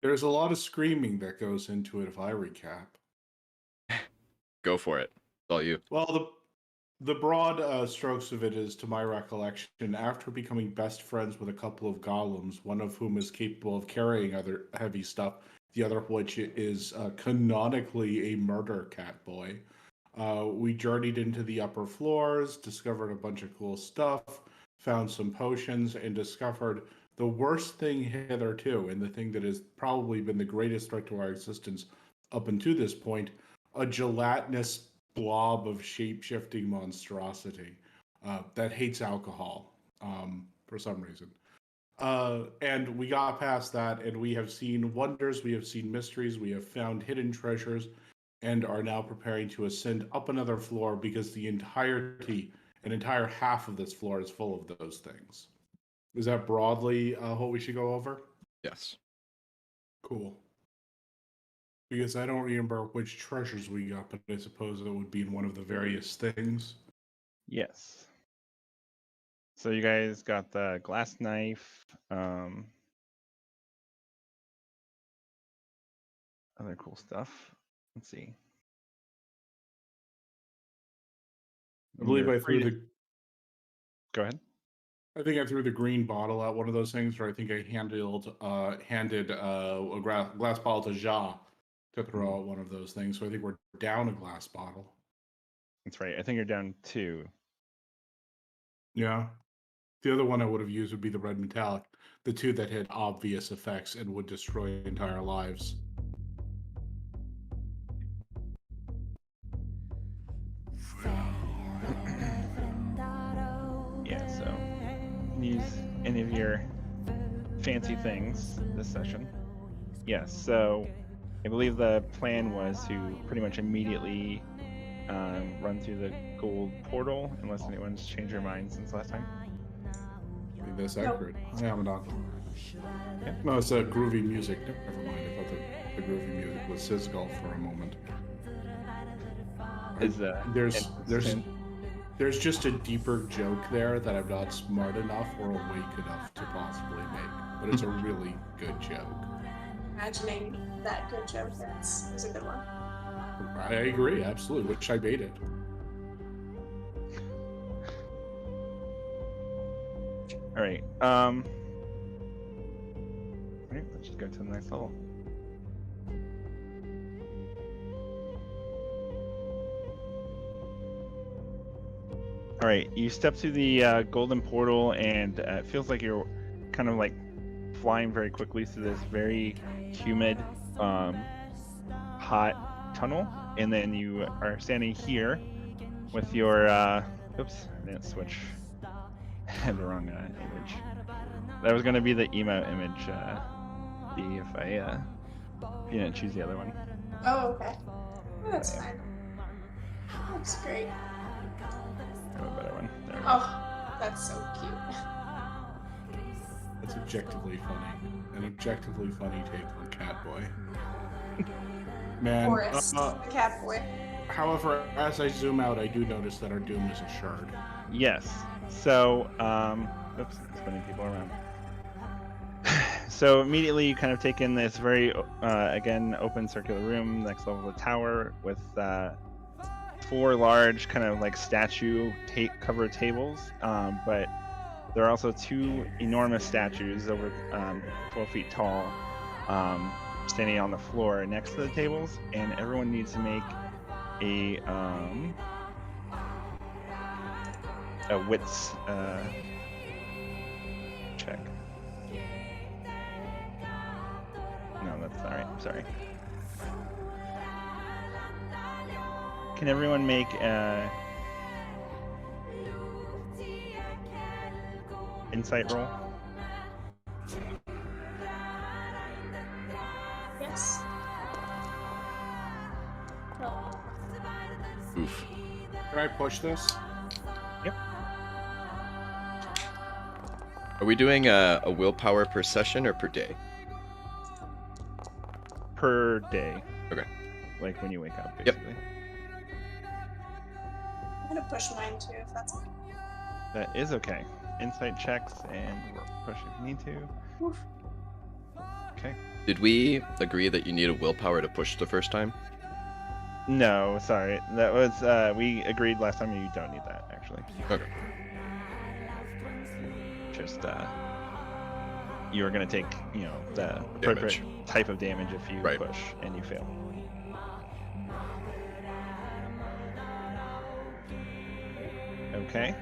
There's a lot of screaming that goes into it if I recap. Go for it. It's all you. Well, the broad strokes of it is, to my recollection, after becoming best friends with a couple of golems, one of whom is capable of carrying other heavy stuff, the other of which is canonically a murder cat boy. We journeyed into the upper floors, discovered a bunch of cool stuff, found some potions, and discovered the worst thing hitherto, and the thing that has probably been the greatest threat to our existence up until this point, a gelatinous blob of shape-shifting monstrosity that hates alcohol for some reason. And we got past that, and we have seen wonders, we have seen mysteries, we have found hidden treasures, and are now preparing to ascend up another floor because an entire half of this floor is full of those things. Is that broadly what we should go over? Yes. Cool. Because I don't remember which treasures we got, but I suppose it would be in one of the various things. Yes. So you guys got the glass knife, other cool stuff. Let's see. I believe You're I threw free to- the. Go ahead. I think I threw the green bottle at one of those things, or I think I handed a glass bottle to Ja to throw out one of those things. So I think we're down a glass bottle. That's right. I think you're down 2. Yeah. The other one I would have used would be the red metallic, the two that had obvious effects and would destroy entire lives. Yeah, so use any of your fancy things this session. Yes, so I believe the plan was to pretty much immediately run through the gold portal, unless anyone's changed their mind since last time. I think that's accurate. I am not. Yeah. No, it's groovy music. Never mind. I thought the groovy music was Sisgul for a moment. There's just a deeper joke there that I'm not smart enough or awake enough to possibly make, but it's a really good joke. Imagining that good joke is a good one. I agree, absolutely. Which I baited. All right. Let's just go to the next level. All right, you step through the golden portal, and it feels like you're kind of like flying very quickly through this very humid, hot tunnel, and then you are standing here with your. Oops, I didn't switch. I had the wrong image. That was going to be the emo image. If you didn't choose the other one. Oh, okay. Oh, that's fine. Looks great. I have a better one. There we go. Oh, that's so cute. That's objectively funny. An objectively funny take on Catboy. Man. Forrest, the cat boy. However, as I zoom out, I do notice that our Doom is a shard. Yes. So, oops, spinning people around. So immediately you kind of take in this very, again, open circular room, next level of the tower, with 4 large kind of like statue covered tables, but there are also 2 enormous statues over 12 feet tall, standing on the floor next to the tables, and everyone needs to make a wits check. No, that's all right. Sorry. Can everyone make insight roll? Yes. Oof. Can I push this? Yep. Are we doing a willpower per session or per day? Per day. Okay. Like when you wake up, basically. Yep. I'm gonna push mine too, if that's okay. That is okay. Insight checks and push if you need to. Oof. Okay. Did we agree that you need a willpower to push the first time? No, sorry. That was we agreed last time you don't need that actually. Okay. Just you are gonna take, the appropriate Damage. type of damage if you Right. push and you fail. Okay.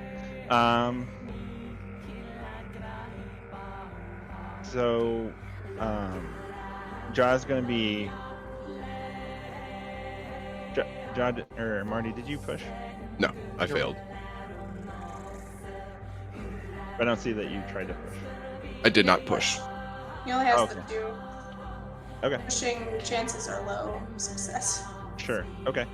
So Jaw's gonna be Jaw or Marty, did you push? No, I failed. I don't see that you tried to push. I did not push. He only has Okay. the 2. Okay. Pushing chances are low success. Sure. Okay.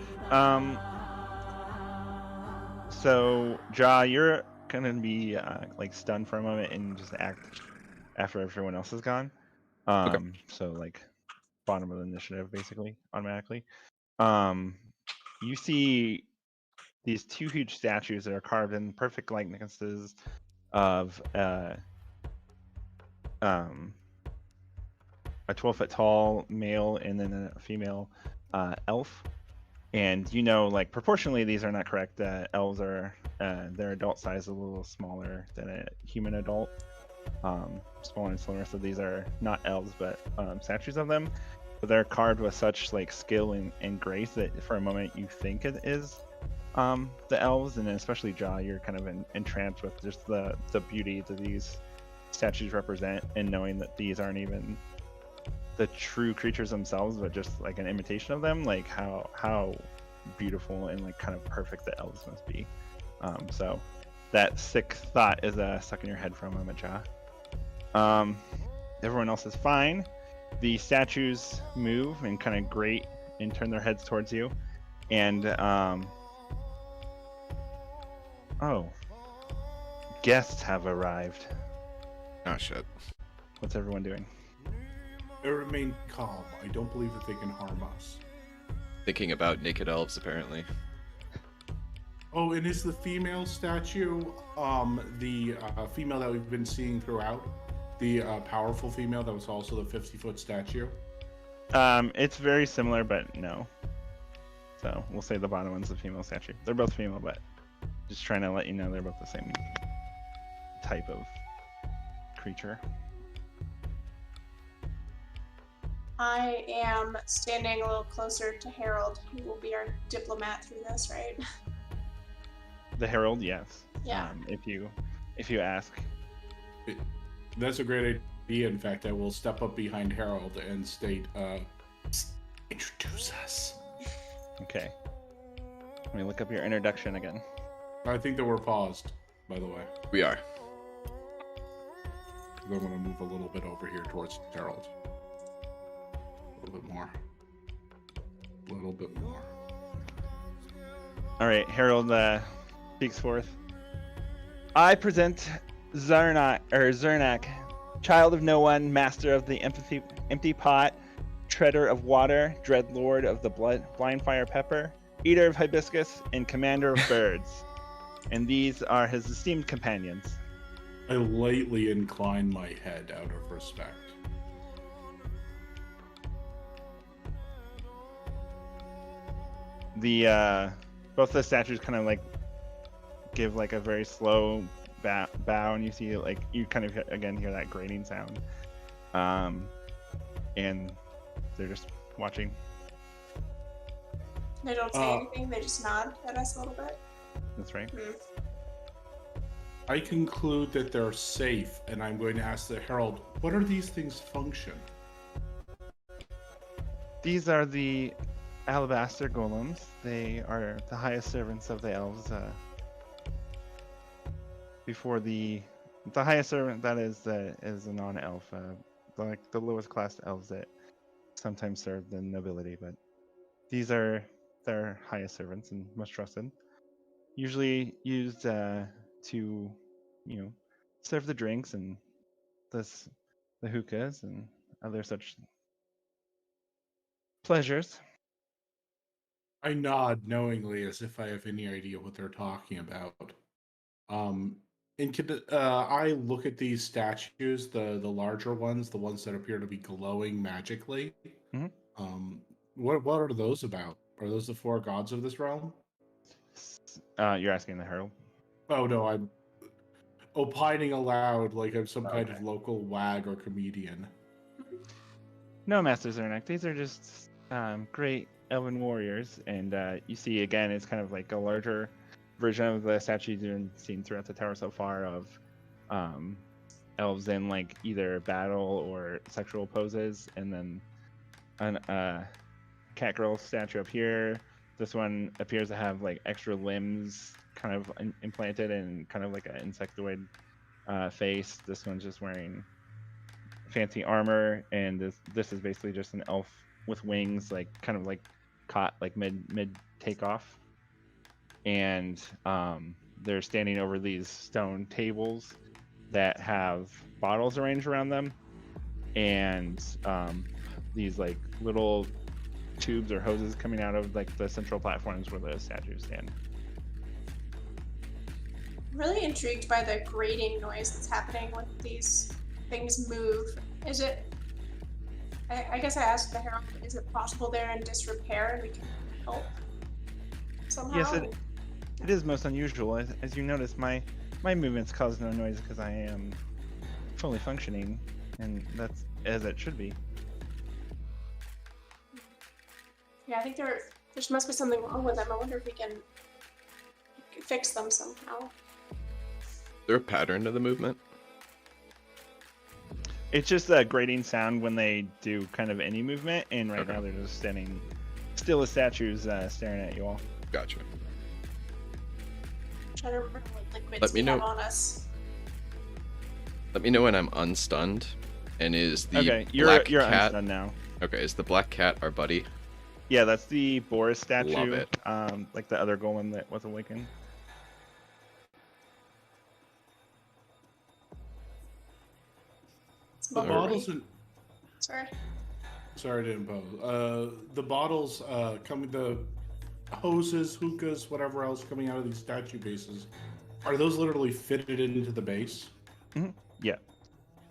So Jaw, you're gonna be like stunned for a moment and just act after everyone else is gone. So like bottom of the initiative basically automatically. You see these 2 huge statues that are carved in perfect likenesses of a 12-foot tall male and then a female elf. And like proportionally, these are not correct. Elves are their adult size is a little smaller than a human adult, smaller and slower. So these are not elves, but statues of them. But they're carved with such like skill and grace that for a moment you think it is the elves, and then especially Jaw, you're kind of entranced with just the beauty that these statues represent, and knowing that these aren't even the true creatures themselves, but just like an imitation of them, like how beautiful and like kind of perfect the elves must be. So that sick thought is stuck in your head for a moment, Jaw. Everyone else is fine. The statues move and kind of grate and turn their heads towards you, and oh, guests have arrived. Oh shit. What's everyone doing? I remain calm. I don't believe that they can harm us. Thinking about naked elves, apparently. Oh, and is the female statue the female that we've been seeing throughout? The powerful female that was also the 50-foot statue? It's very similar, but no. So we'll say the bottom one's the female statue. They're both female, but just trying to let you know they're both the same type of creature. I am standing a little closer to Harold, who will be our diplomat through this, right? The herald, yes. Yeah. If you ask. That's a great idea. In fact, I will step up behind Harold and state, introduce us. Okay. Let me look up your introduction again. I think that we're paused, by the way. We are. I'm going to move a little bit over here towards Harold. A little bit more. A little bit more. All right, Harold speaks forth. I present Zernak, child of no one, master of the empty pot, treader of water, dread lord of the blind fire pepper, eater of hibiscus, and commander of birds. And these are his esteemed companions. I lightly incline my head out of respect. The both the statues kind of like give like a very slow bow, and you see like you kind of again hear that grating sound, and they're just watching. They don't say anything, they just nod at us a little bit. That's right. I conclude that they're safe, and I'm going to ask the Herald, what are these things function? These are the alabaster golems. They are the highest servants of the elves. Before the highest servant that is a non-elf, like the lowest class elves that sometimes serve the nobility, but these are their highest servants and most trusted. Usually used to, serve the drinks and the hookahs and other such pleasures. I nod knowingly as if I have any idea what they're talking about. And could I look at these statues, the larger ones, the ones that appear to be glowing magically? Mhm. What are those about? Are those the four gods of this realm? You're asking the herald. Oh no, I'm opining aloud like I'm some kind Okay. of local wag or comedian. No, Master Zernak. These are just great elven warriors, and you see again, it's kind of like a larger version of the statues you've seen throughout the tower so far of elves in like either battle or sexual poses, and then a cat girl statue up here. This one appears to have like extra limbs kind of implanted and kind of like an insectoid face. This one's just wearing fancy armor, and this is basically just an elf with wings, like kind of like caught like mid takeoff, and they're standing over these stone tables that have bottles arranged around them, and these like little tubes or hoses coming out of like the central platforms where the statues stand. Really intrigued by the grating noise that's happening when these things move. Is it? I guess I asked the herald. Is it possible they're in disrepair and we can help somehow? Yes, it is most unusual. As you notice, my movements cause no noise because I am fully functioning, and that's as it should be. Yeah, I think there must be something wrong with them. I wonder if we can fix them somehow. Is there a pattern to the movement? It's just a grating sound when they do kind of any movement, and right Okay. now they're just standing still as statues, staring at you all. Gotcha. I'm trying to remember what liquids Let me we have know. on us. Let me know when I'm unstunned. And is the Okay, you're black cat? unstunned now. Okay, is the black cat our buddy? Yeah, that's the Boris statue. Love it. Like the other golem that was awakened. It's The bubbly. bottles and Sorry. sorry to impose. The bottles coming, the hoses, hookahs, whatever else coming out of these statue bases, are those literally fitted into the base? Yeah.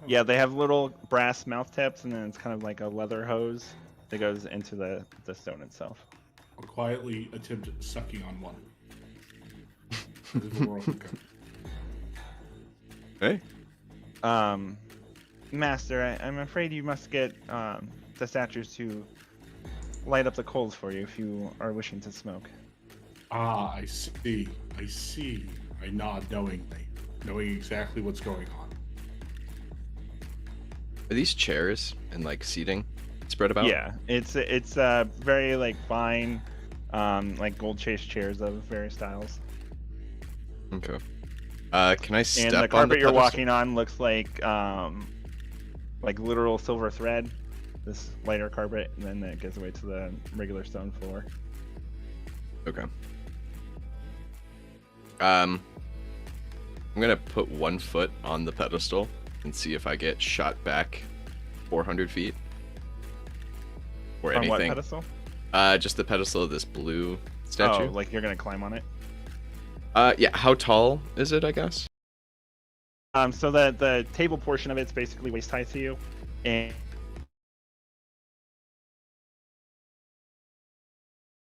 Yeah, they have little brass mouth tips, and then it's kind of like a leather hose that goes into the stone itself. I'll quietly attempt sucking on one. The world hookah. Hey. Master, I'm afraid you must get the statues to light up the coals for you if you are wishing to smoke. Ah, I see. I see. I nod knowingly, knowing exactly what's going on. Are these chairs and like seating spread about? Yeah, it's very like fine, like gold chase chairs of various styles. Okay. Can I step And the on the carpet you're pedestal? walking on looks like literal silver thread. This lighter carpet, and then it goes away to the regular stone floor. Okay. I'm gonna put 1 foot on the pedestal and see if I get shot back 400 feet. Or On what anything. pedestal? Just the pedestal of this blue statue. Oh, like you're gonna climb on it? Yeah. How tall is it? I guess. So the table portion of it's basically waist high to you, and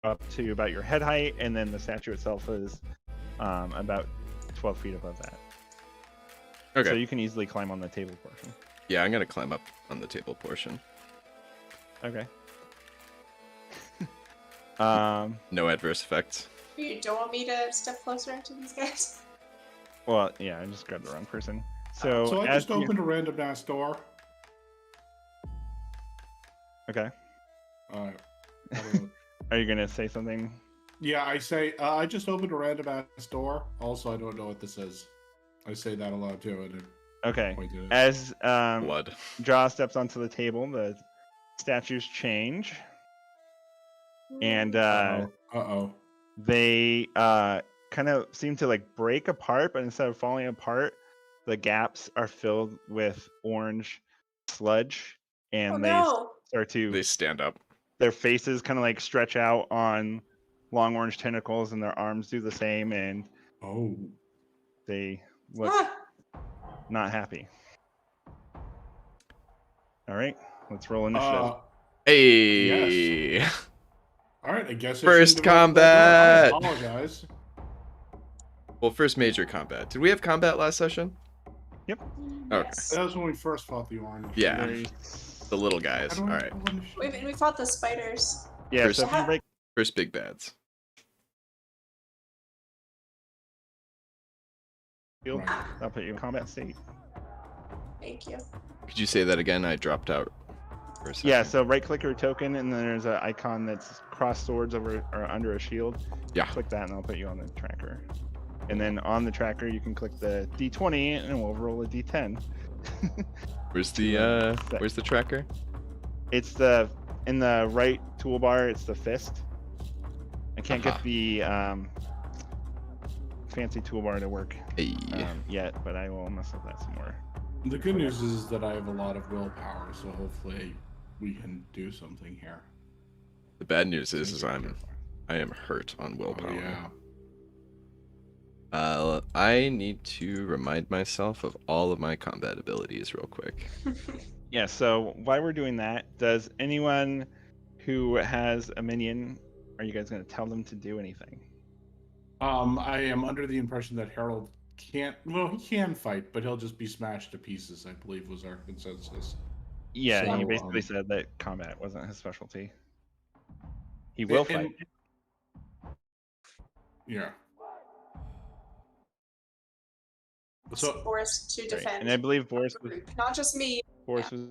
up to about your head height, and then the statue itself is about 12 feet above that. Okay. So you can easily climb on the table portion. Yeah, I'm gonna climb up on the table portion. Okay. No adverse effects. You don't want me to step closer to these guys? Well, yeah, I just grabbed the wrong person. So, So I as just you- opened a random ass door. Okay. I don't know. Are you gonna say something? Yeah, I say I just opened a random ass door. Also, I don't know what this is. I say that aloud too, and Okay. point to it. As Blood. Jaw steps onto the table, the statues change, and Uh-oh. they kind of seem to like break apart, but instead of falling apart, the gaps are filled with orange sludge, and Oh they no! start to They stand up. their faces kind of like stretch out on long orange tentacles, and their arms do the same, and Oh. they look Ah, not happy. All right, let's roll initiative. Hey. All right, I guess I First shouldn't have opened that door. I combat. apologize. Well, first major combat. Did we have combat last session? Yep. Okay. yes. That was when we first fought the orange. Yeah. Very... The little How guys. do All I right. roll initiative? We fought the spiders. Yeah, First- so if you break First big bads. field, Right. I'll put you in combat state. Thank you. Could you say that again? I dropped out for a second. Yeah, so right click your token, and then there's an icon that's crossed swords over or under a shield. Yeah. Click that, and I'll put you on the tracker. And then on the tracker, you can click the D20, and we'll roll a D10. Where's the tracker? It's in the right toolbar. It's the fist. I can't get the fancy toolbar to work Hey. yet, but I will mess with that some more. The good news is that I have a lot of willpower, so hopefully we can do something here. The bad news is I am hurt on Oh, willpower. yeah. I need to remind myself of all of my combat abilities real quick. Yeah, so while we're doing that, does anyone who has a minion, are you guys going to tell them to do anything? I am under the impression that Harold can't. Well, he can fight, but he'll just be smashed to pieces. I believe was our consensus. Yeah, he So, basically said that combat wasn't his specialty. He will and- fight. Yeah. It's So Boris to Right. defend. And I believe Boris the was group, not just me. Boris was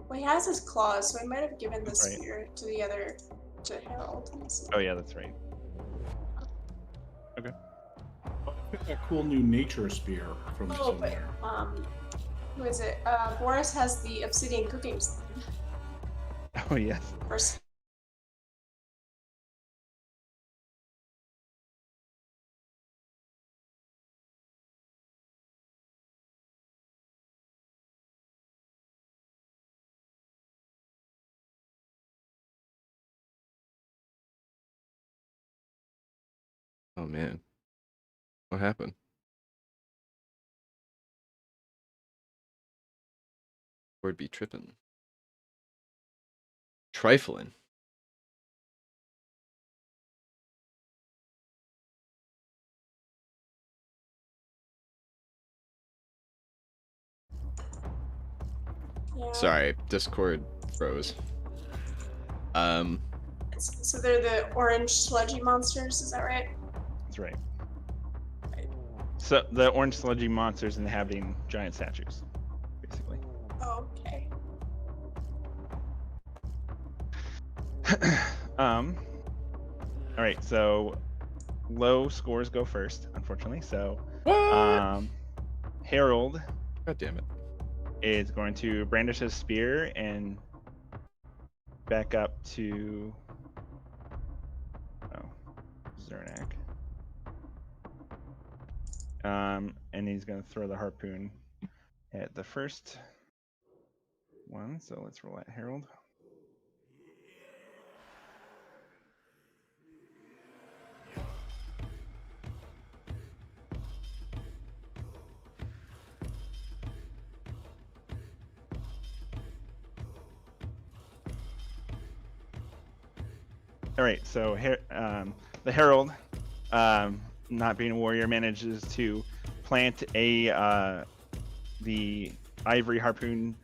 Well, he has his claws, so I might have given the That's right. spear to the other, to Harold. Oh yeah, that's right. a cool new nature spear from Oh, but somewhere. who is it? Boris has the obsidian cooking Oh yes. first. Oh man. What happened? Word be tripping. Trifling. Yeah. Sorry, Discord froze. So they're the orange sludgy monsters, is that right? That's right. So the orange sludgy monsters inhabiting giant statues, basically. Okay. All right, so low scores go first, unfortunately. So What? Harold God damn it. is going to brandish his spear and back up to Zernak. And he's going to throw the harpoon at the first one. So let's roll at Harold. All right, so the Herald, not being a warrior, manages to plant the ivory harpoon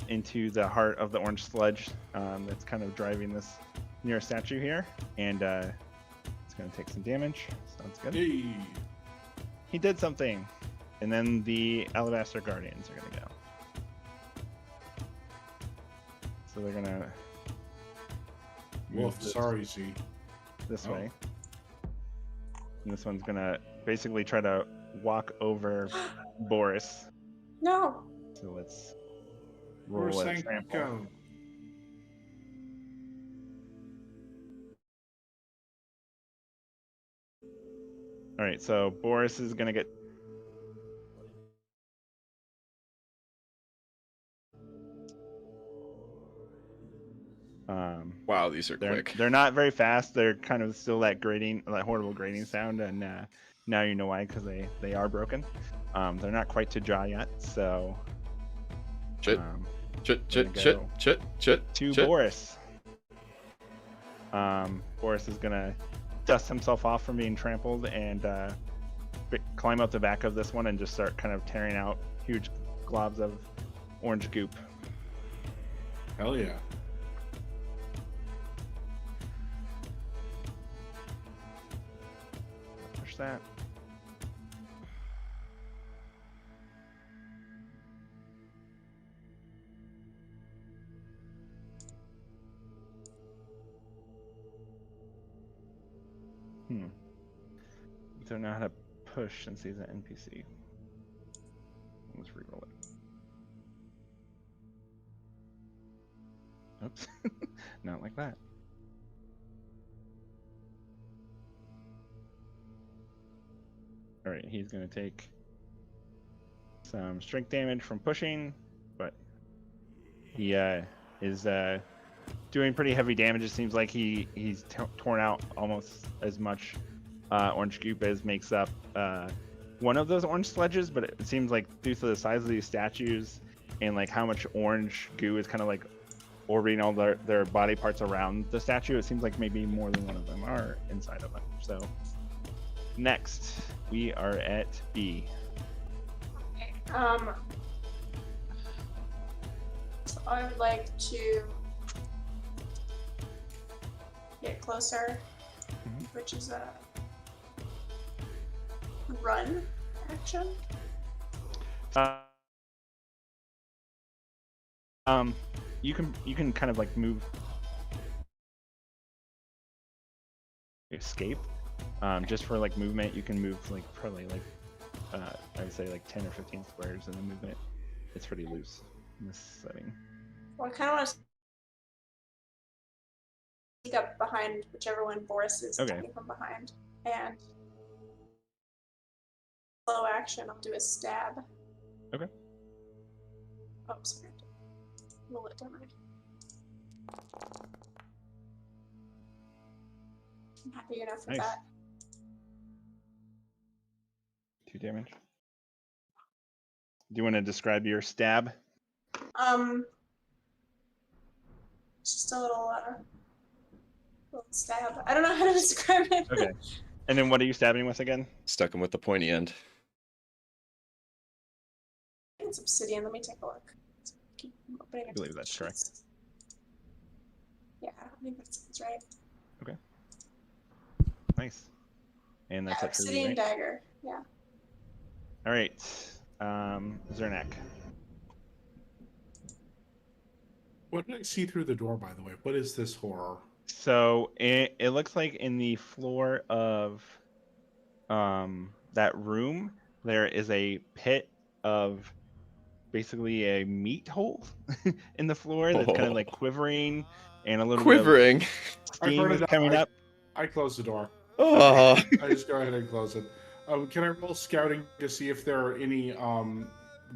into the heart of the orange sludge that's kind of driving this near statue here, and it's going to take some damage. Sounds good. Hey. He did something, and then the Alabaster Guardians are going to go. So they're going to Wolf, sorry, Z. this Oh. way. And this one's gonna basically try to walk over Boris. No. So let's Or roll a trample. Sanko. All right, so Boris is gonna get. Wow, these are They're quick. they're not very fast. They're kind of still that grating, that horrible grating sound, and now you know why, because they are broken. They're not quite to draw yet, so Chit, we're gonna go chit. to Boris. Boris is gonna dust himself off from being trampled and climb up the back of this one and just start kind of tearing out huge globs of orange goop. Hell yeah. Push that. Don't know how to push since he's an NPC. Let's reroll it. Oops. Not like that. Alright, he's going to take some strength damage from pushing, but he is doing pretty heavy damage. It seems like he's torn out almost as much orange goop as makes up one of those orange sledges, but it seems like due to the size of these statues and like how much orange goo is kind of like orbiting all their body parts around the statue, it seems like maybe more than one of them are inside of it. So next we are at B. Okay. So I would like to get closer, which is a run action. You can kind of like move, escape. Just for like movement, you can move like probably like I would say like 10 or 15 squares in the movement. It's pretty loose in this setting. Well, I kind of want to sneak up behind whichever one Boris is coming from behind, and slow action. I'll do a stab. Okay. Oh, sorry. Roll it, don't I? I'm happy enough with that. 2 damage. Do you want to describe your stab? Just a little stab. I don't know how to describe it. Okay. And then what are you stabbing with again? Stuck him with the pointy end. It's obsidian. Let me take a look. I believe that's correct. Yeah, I think that's right. Okay. Nice. And that's it for you, obsidian right? dagger. Yeah. All right. Zernak. What did I see through the door, by the way? What is this horror? So it looks like in the floor of that room there is a pit of basically a meat hole in the floor that's kind of like quivering, and a little bit of steam is coming up. I close the door. Oh. I just go ahead and close it. Can I roll scouting to see if there are any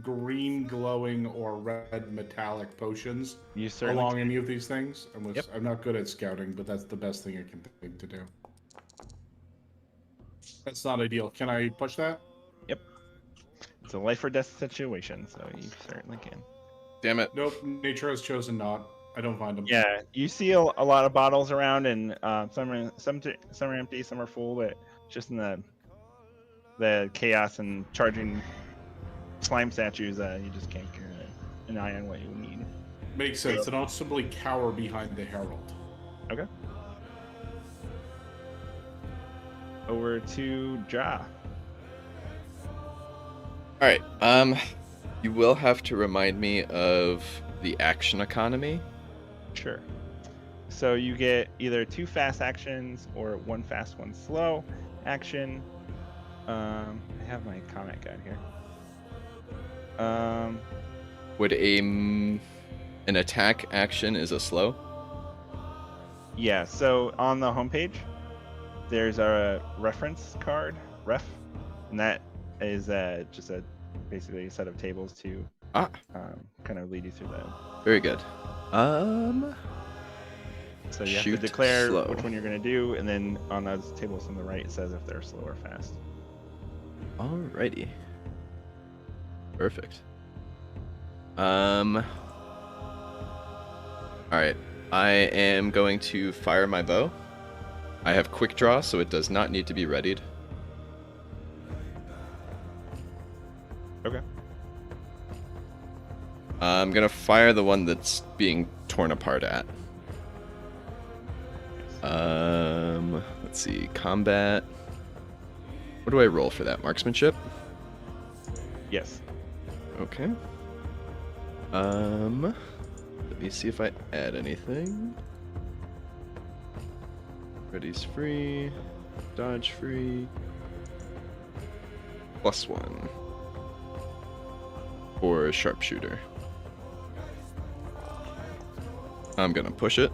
green glowing or red metallic potions along any of these things? I'm not good at scouting, but that's the best thing I can think to do. That's not ideal. Can I push that? Yep. It's a life or death situation, so you certainly can. Damn it. Nope, nature has chosen not. I don't find them. Yeah, you see a lot of bottles around, and some are empty, some are full, but just in the chaos and charging slime statues, you just can't get an eye on what you need. Makes sense. And I'll simply cower behind the herald. Okay. Over to Ja. All right. You will have to remind me of the action economy. Sure. So you get either 2 fast actions or 1 fast, 1 slow action. I have my comment guide here. Would an attack action is a slow? Yeah. So on the homepage, there's a reference card, ref, and that is just basically a set of tables to kind of lead you through that. Very good. So you have Shoot to declare slow. which one you're going to do, and then on those tables on the right, it says if they're slow or fast. Alrighty. Perfect. Alright. I am going to fire my bow. I have quick draw, so it does not need to be readied. Okay. I'm gonna fire the one that's being torn apart at. Let's see, combat. What do I roll for that? Marksmanship? Yes. Okay. Let me see if I add anything. Ready's free, dodge free. +1 for sharpshooter. I'm gonna push it.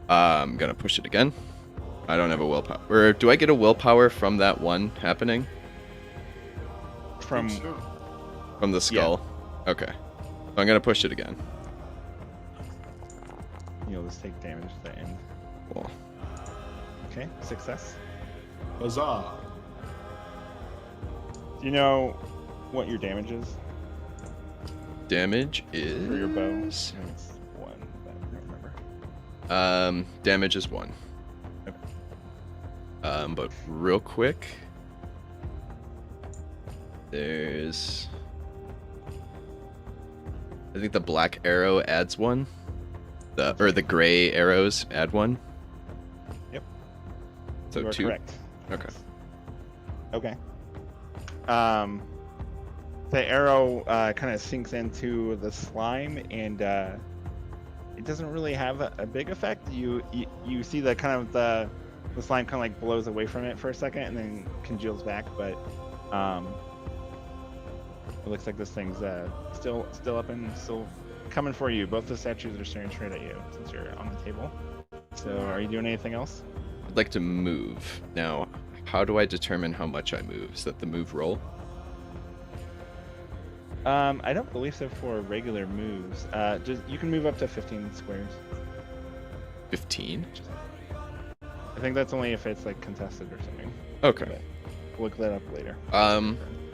I'm gonna push it again. I don't have a willpower. Or do I get a willpower from that one happening? From From the skull? Okay. So I'm gonna push it again. you'll just take damage at the end. Cool. Okay, success. Huzzah! Do you know what your damage is Damage is... for your bow? I think it's 1, but I don't remember. Damage is 1. Okay. But real quick, there's... I think the black arrow adds 1. Or the gray arrows add 1. Yep. So You are 2. correct. Okay. Okay. The arrow kind of sinks into the slime, and it doesn't really have a big effect. You see the kind of the slime kind of like blows away from it for a second, and then congeals back. But it looks like this thing's still up and still coming for you. Both the statues are staring straight at you since you're on the table. So, are you doing anything else? I'd like to move. Now, how do I determine how much I move? Is that the move roll? I don't believe so for regular moves. Just you can move up to 15 squares. 15? I think that's only if it's like contested or something. Okay. But look that up later.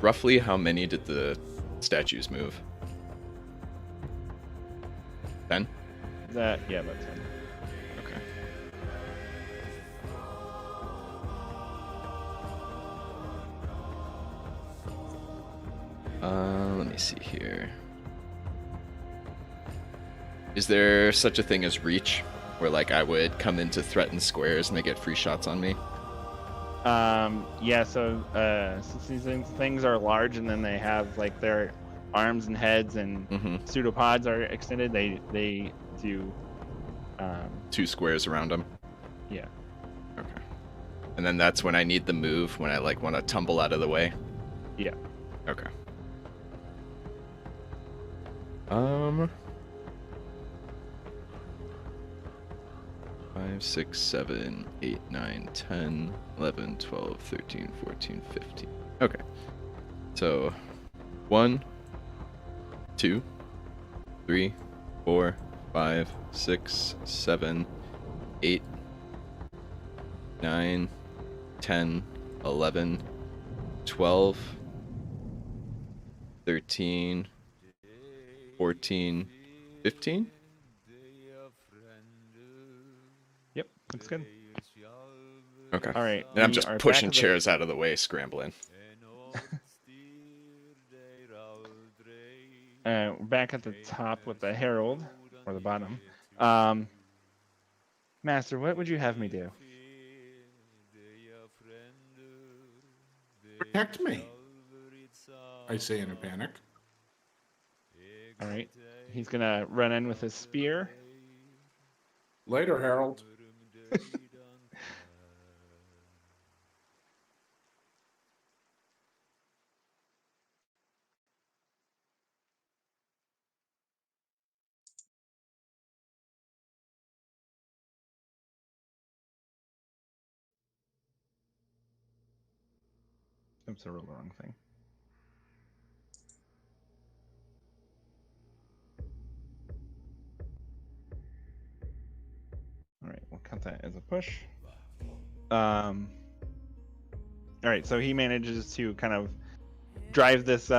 Roughly how many did the statues move? 10? Yeah, about 10. Okay. Let me see here. Is there such a thing as reach? Where like I would come into threatened squares and they get free shots on me? Yeah, so since these things are large and then they have like their arms and heads and pseudopods are extended, they do 2 squares around them? Yeah. Okay. And then that's when I need the move, when I like want to tumble out of the way? Yeah. Okay. 5, 6, 7, 8, 9, 10, 11, 12, 13, 14, 15. Okay. So 1, 2, 3, 4, 5, 6, 7, 8, 9, 10, 11, 12, 13, 14, 15? Yep, looks good. Okay. All right. And I'm we just are pushing back at the- chairs out of the way, scrambling. We're back at the top with the herald, or the bottom. Master, what would you have me do? Protect me, I say in a panic. All right. He's gonna run in with his spear. Later, Harold. Oops, I wrote the wrong thing. right, we'll count that as a push. All right, so he manages to kind of drive this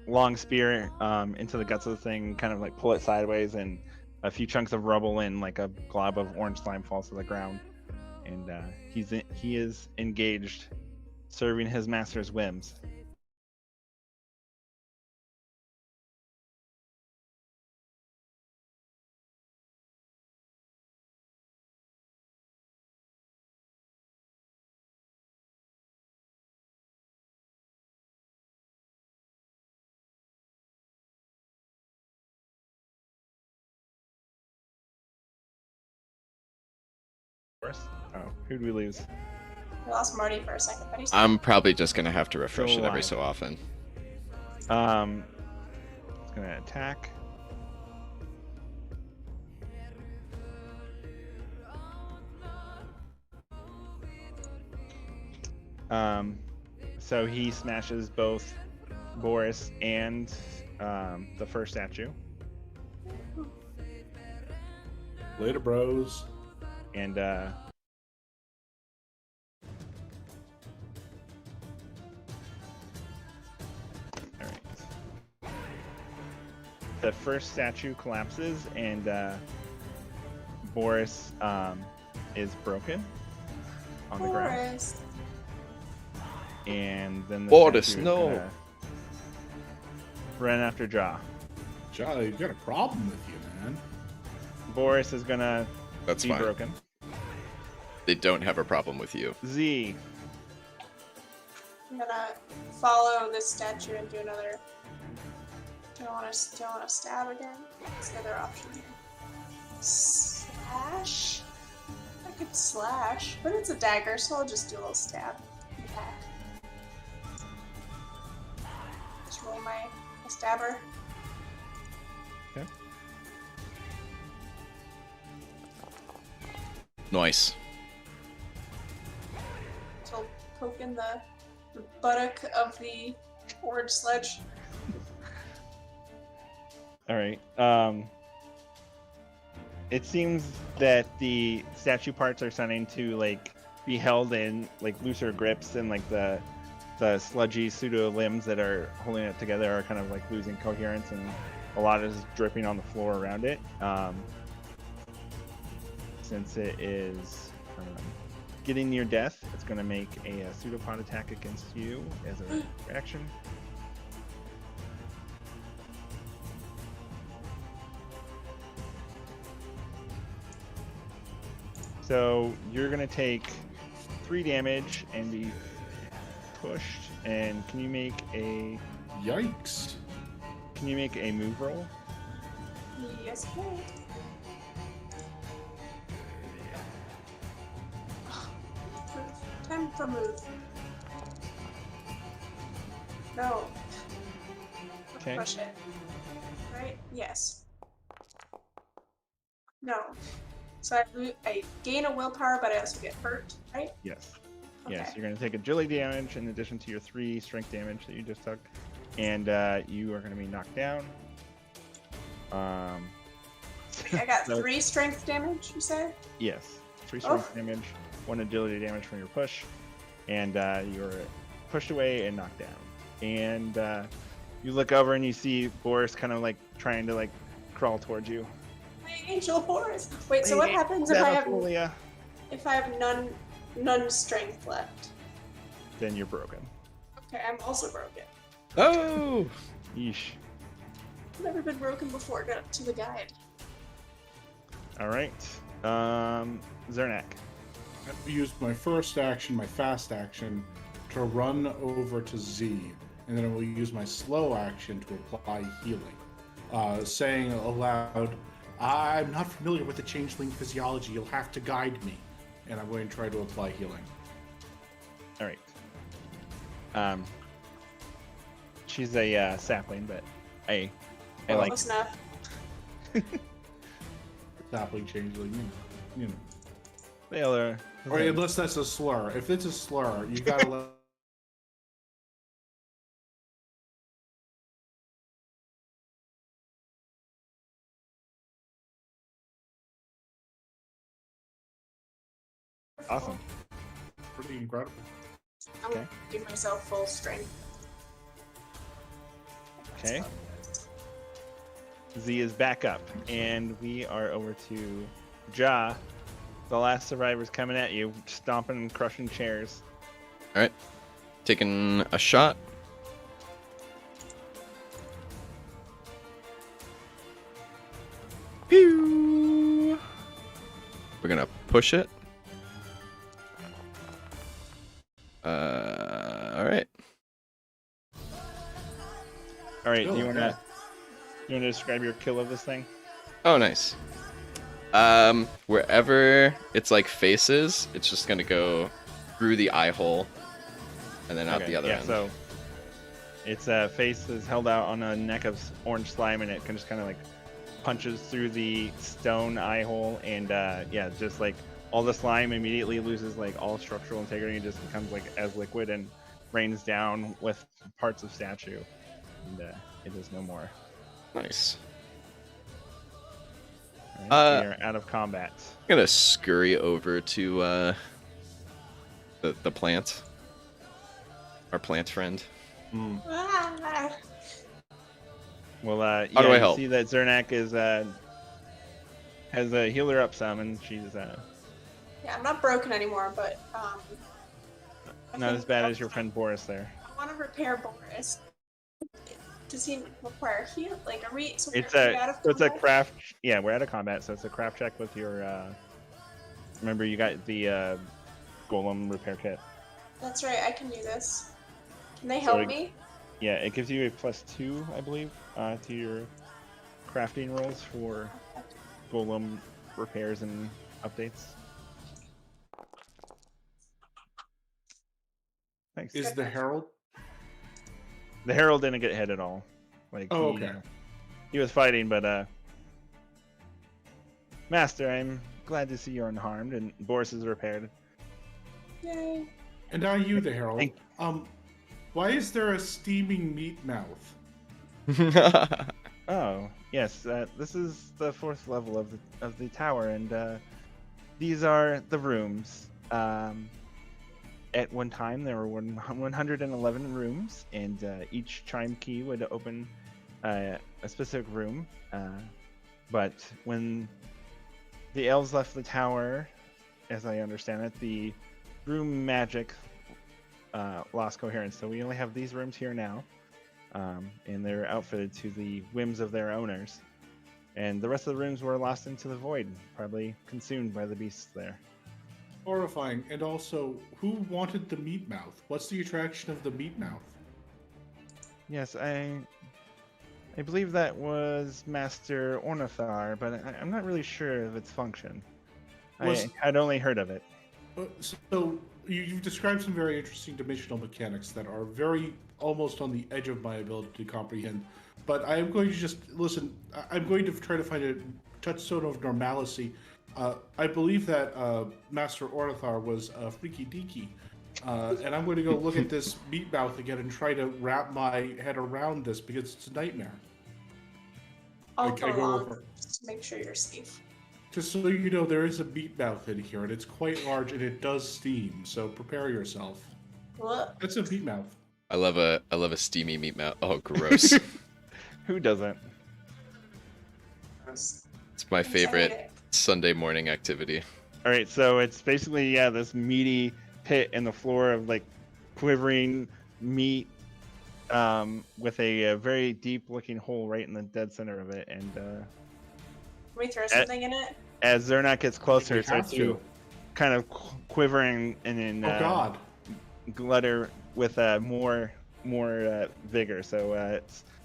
long spear into the guts of the thing, kind of like pull it sideways, and a few chunks of rubble and like a glob of orange slime falls to the ground. And he is engaged, serving his master's whims. Oh, who'd we lose? We lost Marty for a second, but he's I'm probably just gonna have to refresh Still it every alive. so often. It's gonna attack. So he smashes both Boris and the first statue, Later, bros. and all right. The first statue collapses, and Boris is broken on the ground. Forest. And then the Boris, statue is no. gonna run after Jaw. Charlie, you got a problem with you, man. Boris is gonna That's be fine. broken. They don't have a problem with you. Z. I'm gonna follow this statue and do another. Do I want to stab again? What's the other option here? Slash? I could slash, but it's a dagger, so I'll just do a little stab. Attack. Just roll my stabber. Okay. Nice. So I'll poke in the buttock of the orange sledge. All right. It seems that the statue parts are starting to like be held in like looser grips, and like the sludgy pseudo limbs that are holding it together are kind of like losing coherence, and a lot is dripping on the floor around it. Since it is getting near death, it's going to make a pseudopod attack against you as a reaction. So you're gonna take 3 damage and be pushed. And can you make a Yikes. move roll? Yes, please. Move. Time for move. No. Okay. Push it. Right? Yes. No. So I gain a willpower, but I also get hurt, right? Yes. Okay. Yes. You're gonna take agility damage in addition to your 3 strength damage that you just took, and you are gonna be knocked down. I got So- 3 strength damage, you said? Yes. 3 strength damage, 1 agility damage from your push, and you're pushed away and knocked down. And you look over and you see Boris kind of like trying to like crawl towards you. My angel horse. Wait, so what happens if I have none strength left? Then you're broken. Okay, I'm also broken. Oh! Yeesh. I've never been broken before. Got up to the guide. All right. Zernak. I used my first action, my fast action, to run over to Z, and then I will use my slow action to apply healing. Saying aloud, I'm not familiar with the changeling physiology, you'll have to guide me. And I'm going to try to apply healing. All right. She's a sapling, but I like. Close enough. Sapling changeling, you know. They all are. Or unless that's a slur. If it's a slur, you gotta let Awesome. Pretty incredible. I'm Okay. gonna give myself full strength. Okay. Z is back up, and we are over to Ja. The last survivor's coming at you, stomping and crushing chairs. All right, taking a shot. Pew! We're gonna push it. All right. All right, Oh, do you okay. wanna describe your kill of this thing? Oh, nice. Wherever it's like faces, it's just gonna go through the eye hole, and then out the other yeah, end. so its face is held out on a neck of orange slime, and it can just kind of like punches through the stone eye hole, and yeah, just like all the slime immediately loses like all structural integrity and just becomes like as liquid and rains down with parts of statue, and it is no more. Nice. All right, we are out of combat. I'm gonna scurry over to the plant. Our plant friend. Ah, Well, yeah, How do I you help? see that Zernak is has a healer up some, and she's yeah, I'm not broken anymore, but I not think as bad as your friend Boris there. I want to repair Boris. Does he require heal? Like, are we? So It's we're out of so it's a combat? craft. Yeah, we're out of combat, so it's a craft check with your. Remember, you got the golem repair kit. That's right. I can do this. Can they So help it- me? Yeah, it gives you a +2, I believe, to your crafting rolls for golem repairs and updates. Thanks. Is the Herald? The herald didn't get hit at all. Like Oh, he, okay. He was fighting, but Master, I'm glad to see you're unharmed and Boris is repaired. Yay! And are you the Herald? Thank- Why is there a steaming meat mouth? Oh, yes. This is the 4th level of the tower, and these are the rooms. At one time, there were 111 rooms, and each chime key would open a specific room. But when the elves left the tower, as I understand it, the room magic lost coherence. So we only have these rooms here now. And they're outfitted to the whims of their owners. And the rest of the rooms were lost into the void, probably consumed by the beasts there. Horrifying. And also, who wanted the meat mouth? What's the attraction of the meat mouth? Yes, I believe that was Master Ornithar, but I'm not really sure of its function. Was- I'd only heard of it. So you've described some very interesting dimensional mechanics that are very almost on the edge of my ability to comprehend. But I am going to just listen. I'm going to try to find a touchstone of normalcy. I believe that Master Ornithar was freaky deaky, and I'm going to go look at this meat mouth again and try to wrap my head around this because it's a nightmare. I'll I go go along over. just to make sure you're safe. Just so you know, there is a meat mouth in here, and it's quite large, and it does steam. So prepare yourself. What? That's a meat mouth. I love a steamy meat mouth. Oh, gross. Who doesn't? It's my favorite Sunday morning activity. All right, so it's basically this meaty pit in the floor of like quivering meat, with a very deep-looking hole right in the dead center of it, and Can we throw something in it? as Zernak gets closer, we it starts have to to. kind of quivering and then Oh God! glitter with more vigor. So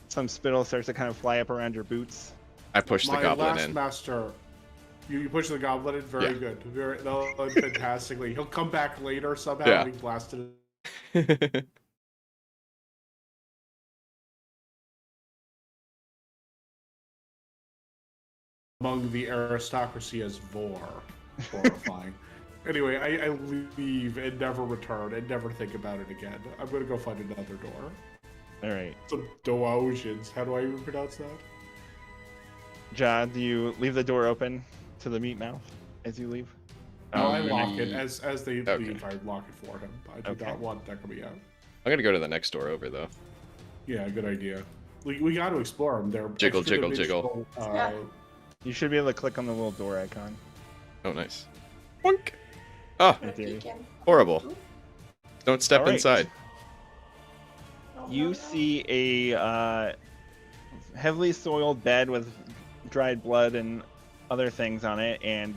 some spittle starts to kind of fly up around your boots. I push the My goblin last in. master. You push the goblin in. Very Yeah. good. Very fantastically. He'll come back later somehow. Yeah. And he blasted it. Among the aristocracy as Vor. Horrifying. Anyway, I leave and never return and never think about it again. I'm gonna go find another door. All right, Some Doaosians. How do I even pronounce that? Ja, do you leave the door open to the meat mouth as you leave? No, I Um, lock it as they Okay. leave. I lock it for him. I do Okay. not want that coming out. I'm gonna go to the next door over though. Yeah, good idea. We got to explore them. They're Jiggle, jiggle, extra-dimensional, Yeah. You should be able to click on the little door icon. Oh, nice. Boink. Oh, In theory. Peek in. horrible. Ooh. Don't step All right. inside. Oh, no, You no. see a heavily soiled bed with dried blood and other things on it, and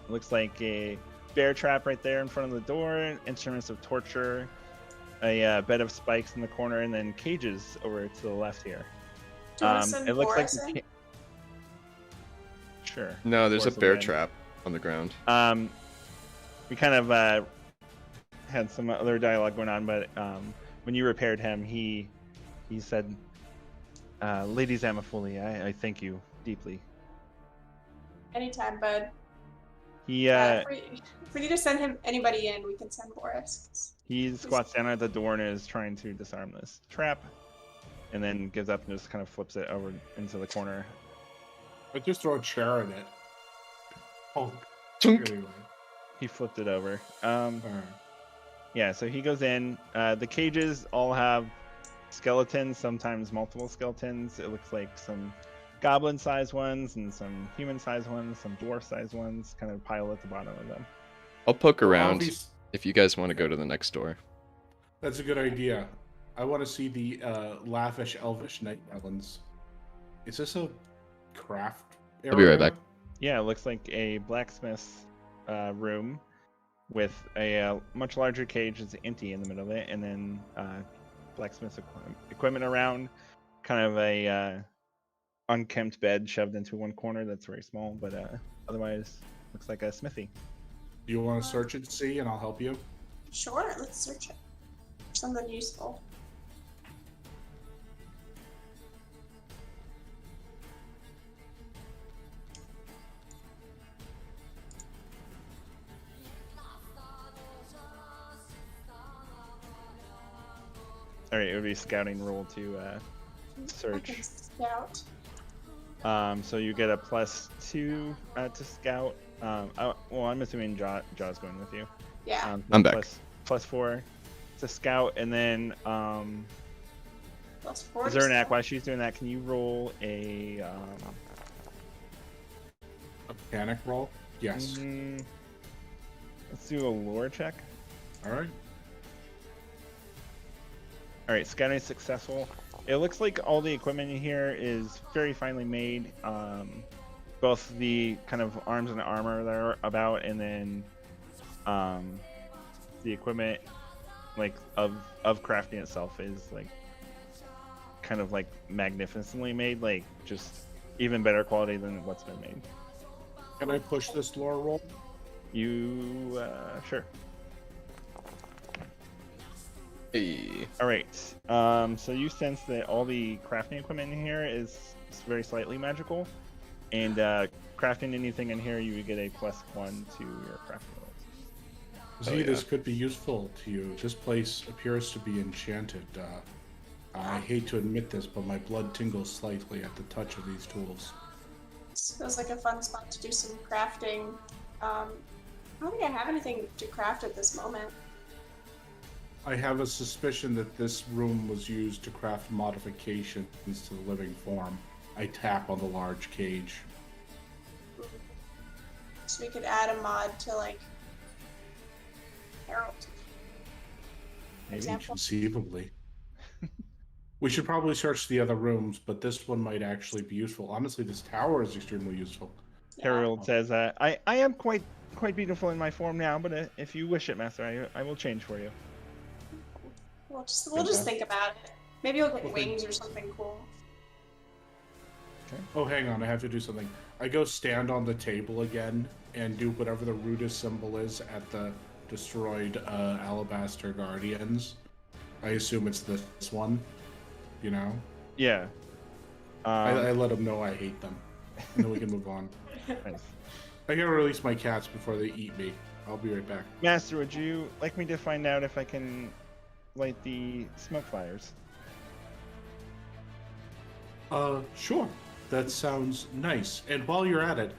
looks like a bear trap right there in front of the door, instruments of torture, a bed of spikes in the corner, and then cages over to the left here. Do you want to send It looks like Boris in? Sure. No, there's a Force will bear win. trap on the ground. We kind of had some other dialogue going on, but when you repaired him, he said, "Lady Zamafuli, I thank you deeply." Anytime, bud. He If we need to send him anybody in, we can send Boris. he squats down at the door and is trying to disarm this trap, and then gives up and just kind of flips it over into the corner. I just throw a chair in it. Oh, Tunk. anyway. He flipped it over. All right. Yeah, so he goes in. The cages all have skeletons, sometimes multiple skeletons. It looks like some goblin-sized ones and some human-sized ones, some dwarf-sized ones, kind of piled at the bottom of them. I'll poke Well, around obvious- if you guys want to go to the next door. That's a good idea. I want to see the lavish elvish night melons. Is this a craft area? I'll be right back. Yeah, it looks like a blacksmith's room with a much larger cage that's empty in the middle of it, and then blacksmith's equipment around, kind of a unkempt bed shoved into one corner that's very small, but otherwise looks like a smithy. Do you want to search it, see, and I'll help you? Sure, let's search it. Something useful. All right, it would be scouting roll to I search. can scout. So you get a +2 to scout. Well, I'm assuming Jaw's going with you. Yeah. I'm back. +4 +4 to scout, and then to Zernak, scout. while she's doing that, can you roll a A panic roll? Yes. let's do a lore check. All right. All right, scouting is successful. It looks like all the equipment in here is very finely made. Both the kind of arms and armor that are about, and then the equipment, like of crafting itself, is like kind of like magnificently made, like just even better quality than what's been made. Can I push this lore roll? You sure? Hey. All right. So you sense that all the crafting equipment in here is very slightly magical, and crafting anything in here, you would get a +1 to your crafting rolls. See, yeah. this could be useful to you. This place appears to be enchanted. I hate to admit this, but my blood tingles slightly at the touch of these tools. This feels like a fun spot to do some crafting. I don't think I have anything to craft at this moment. I have a suspicion that this room was used to craft modifications to the living form. I tap on the large cage. So we could add a mod to like Herald. Maybe. Example. Conceivably. We should probably search the other rooms, but this one might actually be useful. Honestly, this tower is extremely useful. Herald says, I am quite beautiful in my form now, but if you wish it, Master, I will change for you. We'll just think about it. Maybe we'll get Okay. wings or something cool. Oh, hang on, I have to do something. I go stand on the table again and do whatever the rudest symbol is at the destroyed Alabaster Guardians. I assume it's this one, you know? Yeah. I let them know I hate them, and then we can move on. Nice. I gotta release my cats before they eat me. I'll be right back. Master, would you like me to find out if I can light the smoke fires? Sure. That sounds nice. And while you're at it,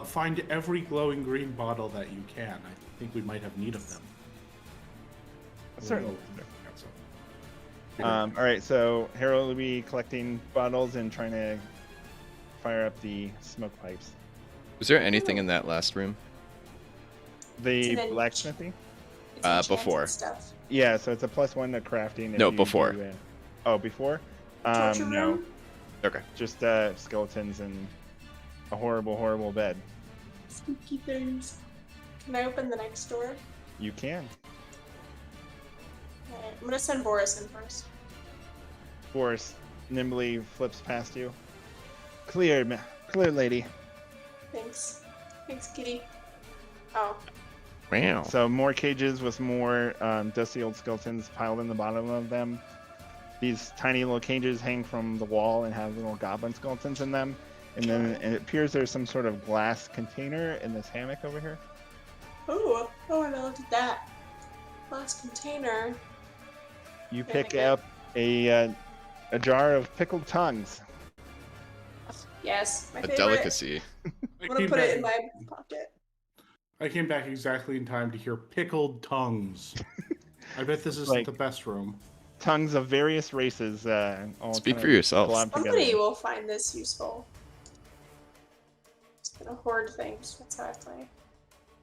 Find every glowing green bottle that you can. I think we might have need of them. Certainly. Oh, All right, so Harold will be collecting bottles and trying to fire up the smoke pipes. Was there anything in that last room? The It's an blacksmithing? It's enchanted Before. stuff. Yeah, so it's a +1 to crafting. No, before. Oh, before? Torture No, room? Okay. just skeletons and a horrible, horrible bed. Spooky things. Can I open the next door? You can. Alright, I'm gonna send Boris in first. Boris nimbly flips past you. Clear, clear, lady. Thanks. Thanks, kitty. Oh, Wow. So more cages with more dusty old skeletons piled in the bottom of them. These tiny little cages hang from the wall and have little goblin skeletons in them. And then it appears there's some sort of glass container in this hammock over here. oh, I want to look at that. Glass container. You Okay, pick good. up a jar of pickled tongues. Yes, my A favorite. delicacy. I'm gonna put it in my pocket. I came back exactly in time to hear pickled tongues. I bet this isn't Like- the best room. Tongues of various races. All Speak kind for of yourself. globbed Somebody together. will find this useful. It's gonna hoard things. That's how I play.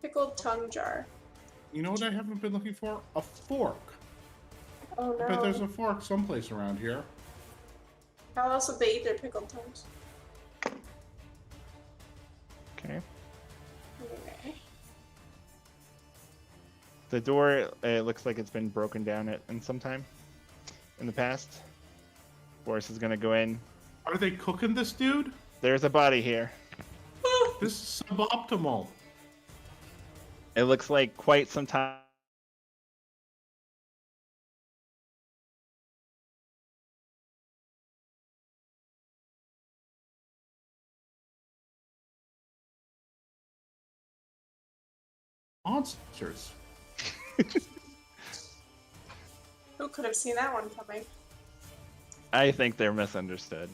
Pickled tongue jar. You know what I haven't been looking for? A fork. Oh I bet there's no. a fork someplace around here. How else would they eat their pickled tongues? Okay. Okay. The door, it looks like it's been broken down in some time in the past. Boris is gonna go in. Are they cooking this dude? There's a body here. This is suboptimal. It looks like quite some time. Monsters. Who could have seen that one coming? I think they're misunderstood.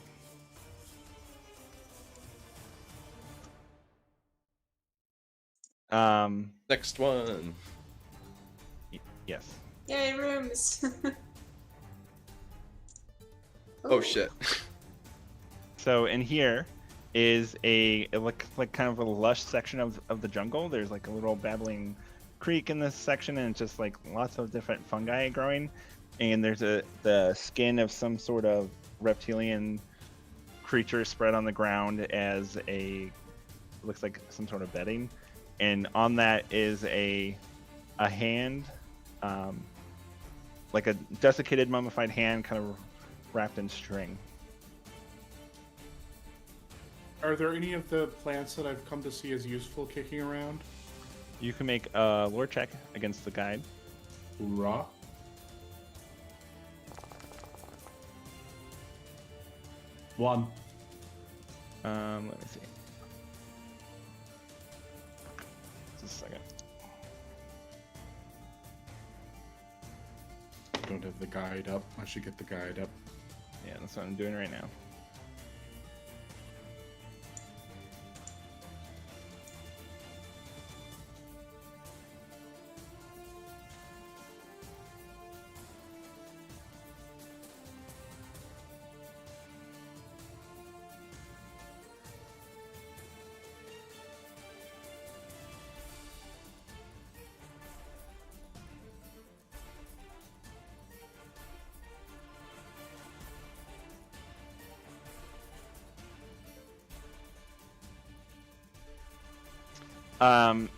Next one. Yes. Yay, rooms! Oh Ooh. shit. So in here is it looks like kind of a lush section of the jungle. There's like a little babbling creek in this section, and it's just like lots of different fungi growing. And there's the skin of some sort of reptilian creature spread on the ground as looks like some sort of bedding. And on that is a hand, like a desiccated mummified hand, kind of wrapped in string. Are there any of the plants that I've come to see as useful kicking around? You can make a lore check against the guide. Hoorah. One. Let me see. Just a second. I don't have the guide up. I should get the guide up. Yeah, that's what I'm doing right now.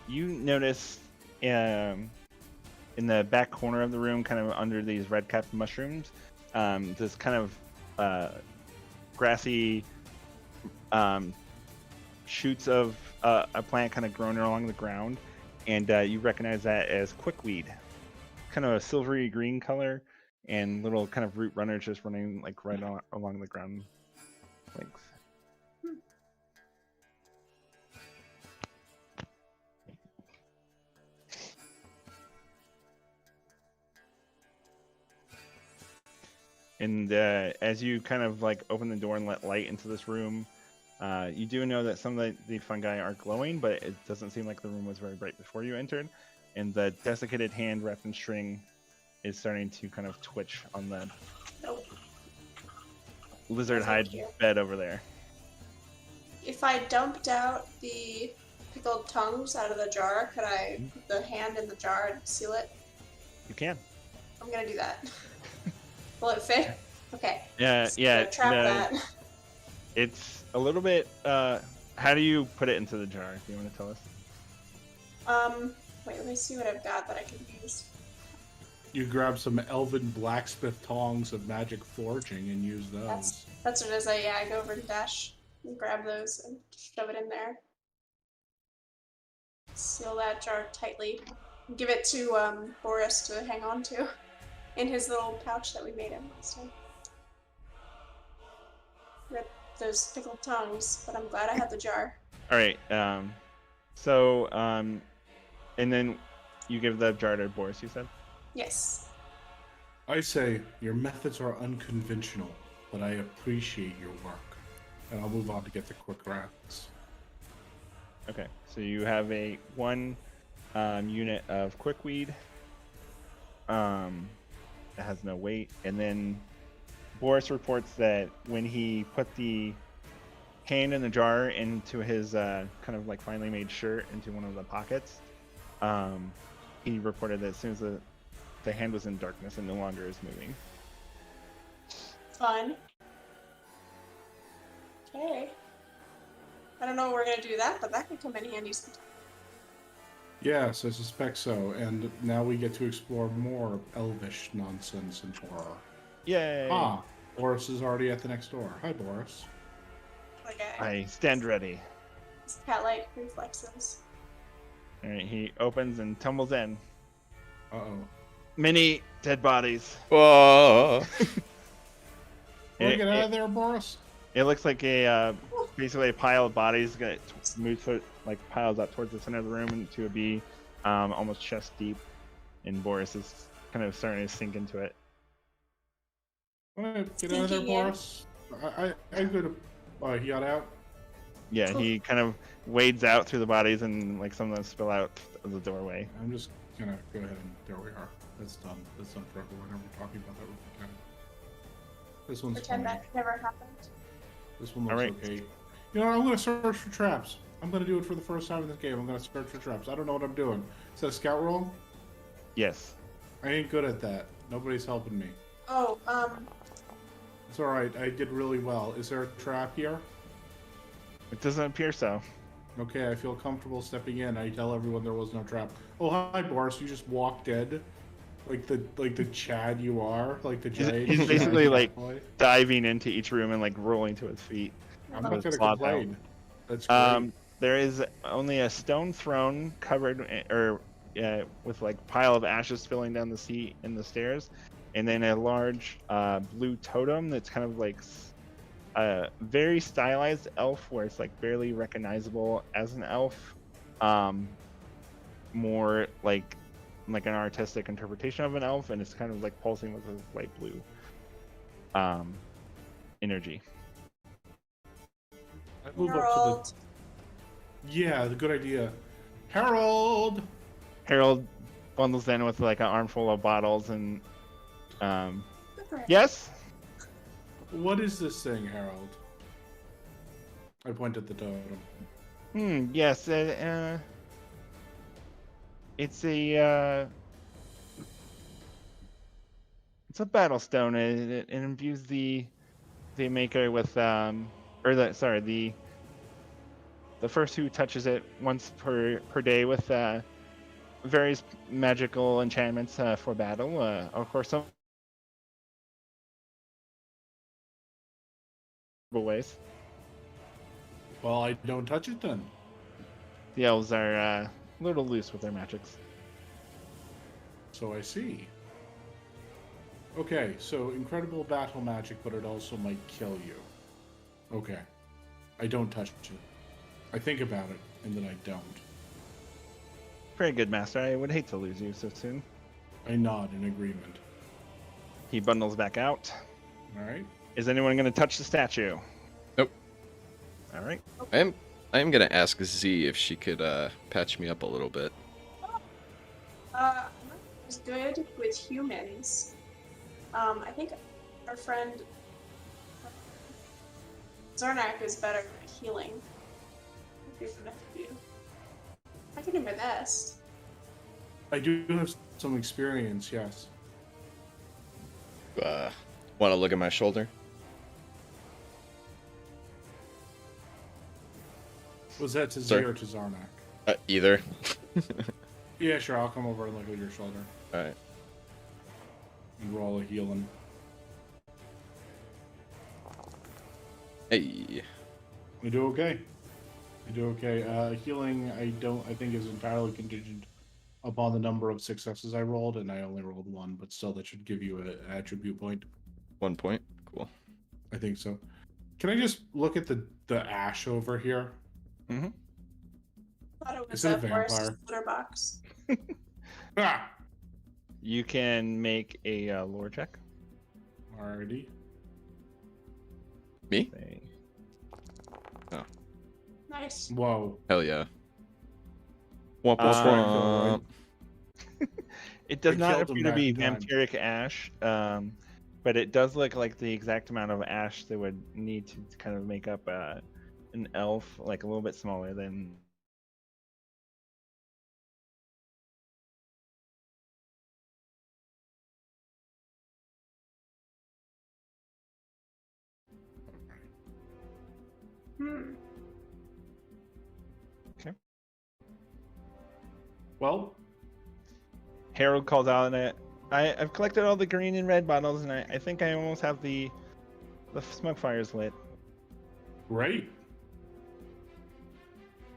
You notice in the back corner of the room, kind of under these red-capped mushrooms, this kind of grassy shoots of a plant kind of growing along the ground, and you recognize that as quickweed. Kind of a silvery green color, and little kind of root runners just running like right along the ground length. And as you kind of like open the door and let light into this room, You do know that some of the fungi are glowing, but it doesn't seem like the room was very bright before you entered. And the desiccated hand wrapped in string is starting to kind of twitch on the Nope. lizard hide Thank you. bed over there. If I dumped out the pickled tongues out of the jar, could I put the hand in the jar and seal it? You can. I'm gonna do that. Will it fit? Okay. Yeah, Just yeah. gonna trap that. It's a little bit. How do you put it into the jar? Do you want to tell us? Wait, let me see what I've got that I can use. You grab some elven blacksmith tongs of magic forging and use those. That's what it is. I go over to Dash and grab those and shove it in there. Seal that jar tightly. Give it to Boris to hang on to in his little pouch that we made him last time. Rip those pickled tongues, but I'm glad I had the jar. All right. And then you give the jar to Boris. You said. Yes. I say, your methods are unconventional, but I appreciate your work. And I'll move on to get the quick rats. Okay. So you have a 1 unit of quickweed. That has no weight, and then Boris reports that when he put the hand in the jar into his kind of like finely made shirt into one of the pockets, he reported that as soon as the hand was in darkness and no longer is moving. Fun. Okay. I don't know when we're gonna do that, but that could come in handy sometime. Yes, I suspect so. And now we get to explore more elvish nonsense and horror. Yay! Ah, Boris is already at the next door. Hi, Boris. Like I stand ready. cat-like reflexes. All right, he opens and tumbles in. Uh-oh. Many dead bodies. Whoa! Wanna get out of there, Boris? It looks like basically a pile of bodies piles up towards the center of the room and to be almost chest deep, and Boris is kind of starting to sink into it. Wanna get out of there, Stinking in. Boris? I'm gonna. He got out? Yeah, he kind of wades out through the bodies and like some of them spill out of the doorway. I'm just gonna go ahead and there we are. That's done. That's done for everyone. We're talking about that. Okay. This one's Pretend fine. that never happened. This one looks All right. okay. You know what? I'm gonna search for traps. I'm gonna do it for the first time in this game. I'm gonna search for traps. I don't know what I'm doing. Is that a scout roll? Yes. I ain't good at that. Nobody's helping me. Oh, It's alright. I did really well. Is there a trap here? It doesn't appear so. Okay, I feel comfortable stepping in. I tell everyone there was no trap. Oh, hi, Boris. You just walked in, like the Chad you are, like the giant. He's basically Chad like boy. diving into each room and like rolling to his feet. I'm With not gonna sloth out. complain. That's great. There is only a stone throne covered with like pile of ashes filling down the seat and the stairs, and then a large blue totem that's kind of like a very stylized elf where it's like barely recognizable as an elf, more like an artistic interpretation of an elf, and it's kind of like pulsing with a light blue energy. I move up Harold. to the. Yeah, the good idea. Harold. Harold bundles in with like an armful of bottles and Good for him. yes. What is this thing, Harold? I point at the totem. Yes. It's a battle stone. It imbues the maker with the first who touches it once per day with various magical enchantments for battle. Of course, some ways. Well, I don't touch it then. The elves are a little loose with their magics. So I see. Okay, so incredible battle magic, but it also might kill you. Okay. I don't touch it. I think about it, and then I don't. Very good, Master. I would hate to lose you so soon. I nod in agreement. He bundles back out. Alright? Is anyone going to touch the statue? Nope. All right. I am gonna ask Z if she could patch me up a little bit. I'm not as good with humans. I think our friend Zarnak is better at healing. I can do my best. I do have some experience, yes. Want to look at my shoulder? Was that to Z Sir. or to Zarnak? Either. Yeah, sure. I'll come over and look at your shoulder All right. and roll a healing. Hey. You do okay. You do okay. Healing, I think, is entirely contingent upon the number of successes I rolled, and I only rolled one, but still, that should give you an attribute point. 1 point. Cool. I think so. Can I just look at the ash over here? Mm-hmm. I thought it was Is it a a forest vampire? litter box. Ah! You can make a lore check. Alrighty. Me? Say- Nice. Whoa. Hell yeah. Womp Uh, womp womp. It does I not killed him appear to back be in time. vampiric ash, but it does look like the exact amount of ash they would need to kind of make up an elf, like a little bit smaller than. Hmm. Well, Harold calls out on it. I've collected all the green and red bottles, and I think I almost have the smoke fires lit. great.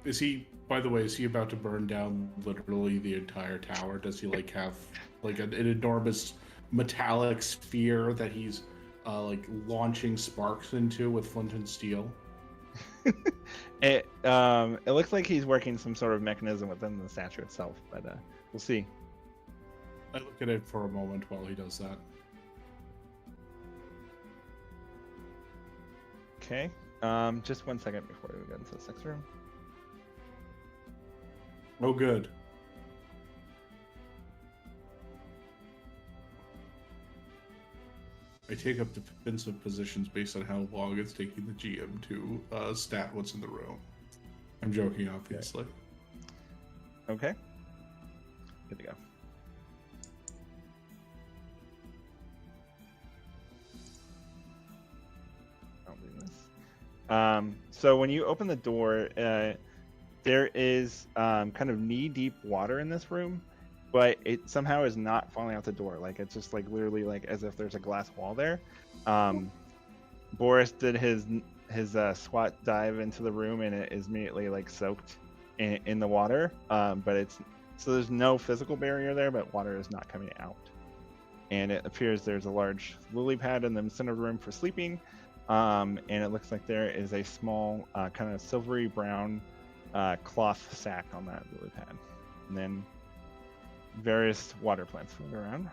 Is he, by the way, is he about to burn down literally the entire tower? Does he like have like an enormous metallic sphere that he's like launching sparks into with flint and steel? It looks like he's working some sort of mechanism within the statue itself, but we'll see. I look at it for a moment while he does that. Okay. Just 1 second before we get into the next room. Oh, good. I take up defensive positions based on how long it's taking the GM to stat what's in the room. I'm joking, obviously. Okay. Good to go. I'll do this. So when you open the door, there is kind of knee-deep water in this room, but it somehow is not falling out the door. Like it's just like literally like as if there's a glass wall there. Boris did his SWAT dive into the room, and it is immediately like soaked in the water. But it's so there's no physical barrier there, but water is not coming out. And it appears there's a large lily pad in the center of the room for sleeping. And it looks like there is a small kind of silvery brown cloth sack on that lily pad. And then various water plants float around.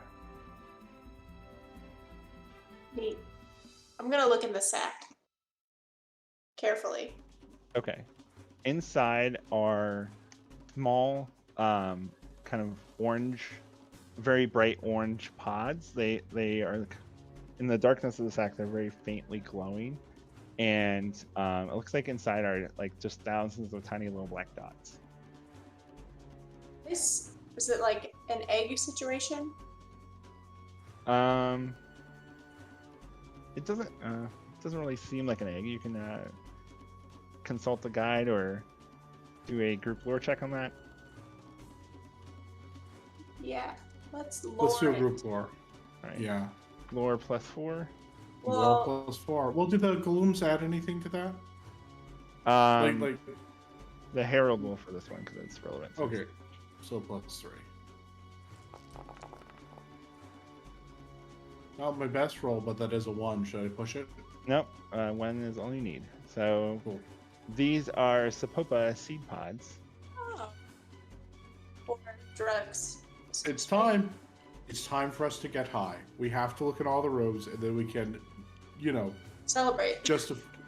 Neat. I'm gonna look in the sack carefully. Okay. Inside are small, kind of orange, very bright orange pods. They are in the darkness of the sack. They're very faintly glowing, and it looks like inside are like just thousands of tiny little black dots. This is it like an egg situation? It doesn't really seem like an egg. You can consult the guide or do a group lore check on that. Yeah. Let's lore Let's do a it. group lore. All right. Yeah. Lore +4. Well, Lore +4. Well, do the glooms add anything to that? Like, The Herald will for this one because it's relevant. okay. So +3. Not my best roll, but that is a 1. Should I push it? Nope, 1 is all you need. So Cool. these are Sapopa seed pods. oh. Or drugs. It's time. It's time for us to get high. We have to look at all the rooms, and then we can, Celebrate.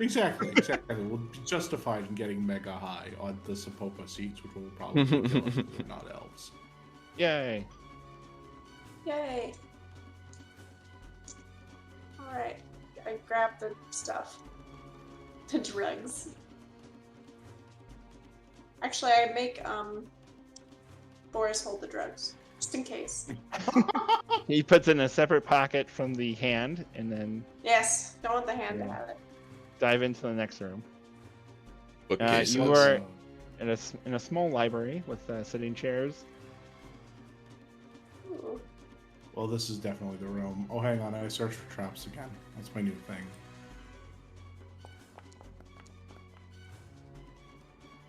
Exactly. We'll be justified in getting mega high on the Sapopa seats, which will probably be villains, they're not elves. Yay! Yay. Alright. I grab the stuff. The drugs. Actually, I make Boris hold the drugs. Just in case. He puts in a separate pocket from the hand, and then Yes. Don't want the hand to Yeah. have it. dive into the next room. Bookcases. You are in a small library with sitting chairs. Ooh. Well, this is definitely the room. Oh, hang on. I searched for traps again. That's my new thing.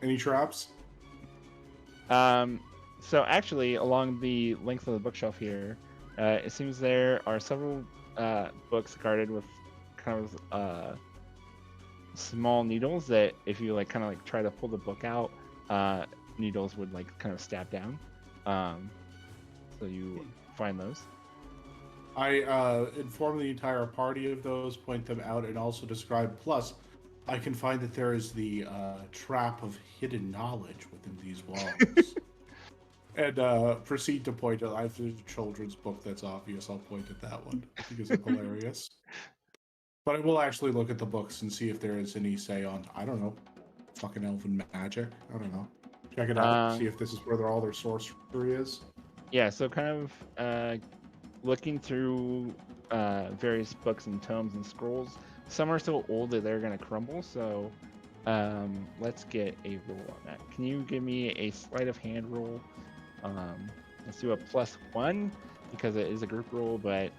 Any traps? So actually, along the length of the bookshelf here, it seems there are several books guarded with kind of small needles that, if you like, kind of like try to pull the book out, needles would like kind of stab down. So you find those. I inform the entire party of those, point them out, and also describe. Plus, I can find that there is the trap of hidden knowledge within these walls. And proceed to point out. If there's a children's book that's obvious, I'll point at that one because it's hilarious. But I will actually look at the books and see if there is any say on, I don't know, fucking elven magic. I don't know. Check it out. See if this is where all their sorcery is. Yeah, so kind of looking through various books and tomes and scrolls. Some are so old that they're going to crumble, so let's get a roll on that. Can you give me a sleight of hand roll? Let's do a +1 because it is a group roll, but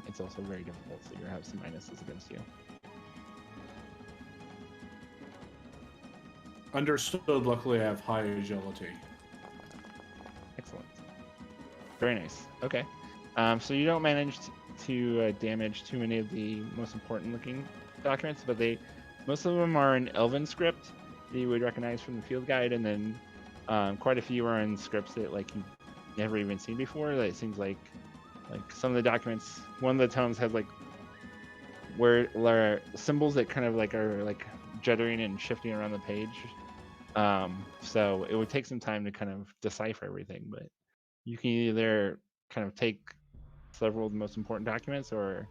it's also very difficult, so you're going to have some minuses against you. Understood. Luckily, I have high agility. Excellent. Very nice. Okay. So you don't manage to damage too many of the most important looking documents, but most of them are in Elven script that you would recognize from the field guide, and then quite a few are in scripts that like you've never even seen before. That it seems like some of the documents, one of the tomes has like where symbols that kind of like are like juddering and shifting around the page. So it would take some time to kind of decipher everything, but you can either kind of take several of the most important documents or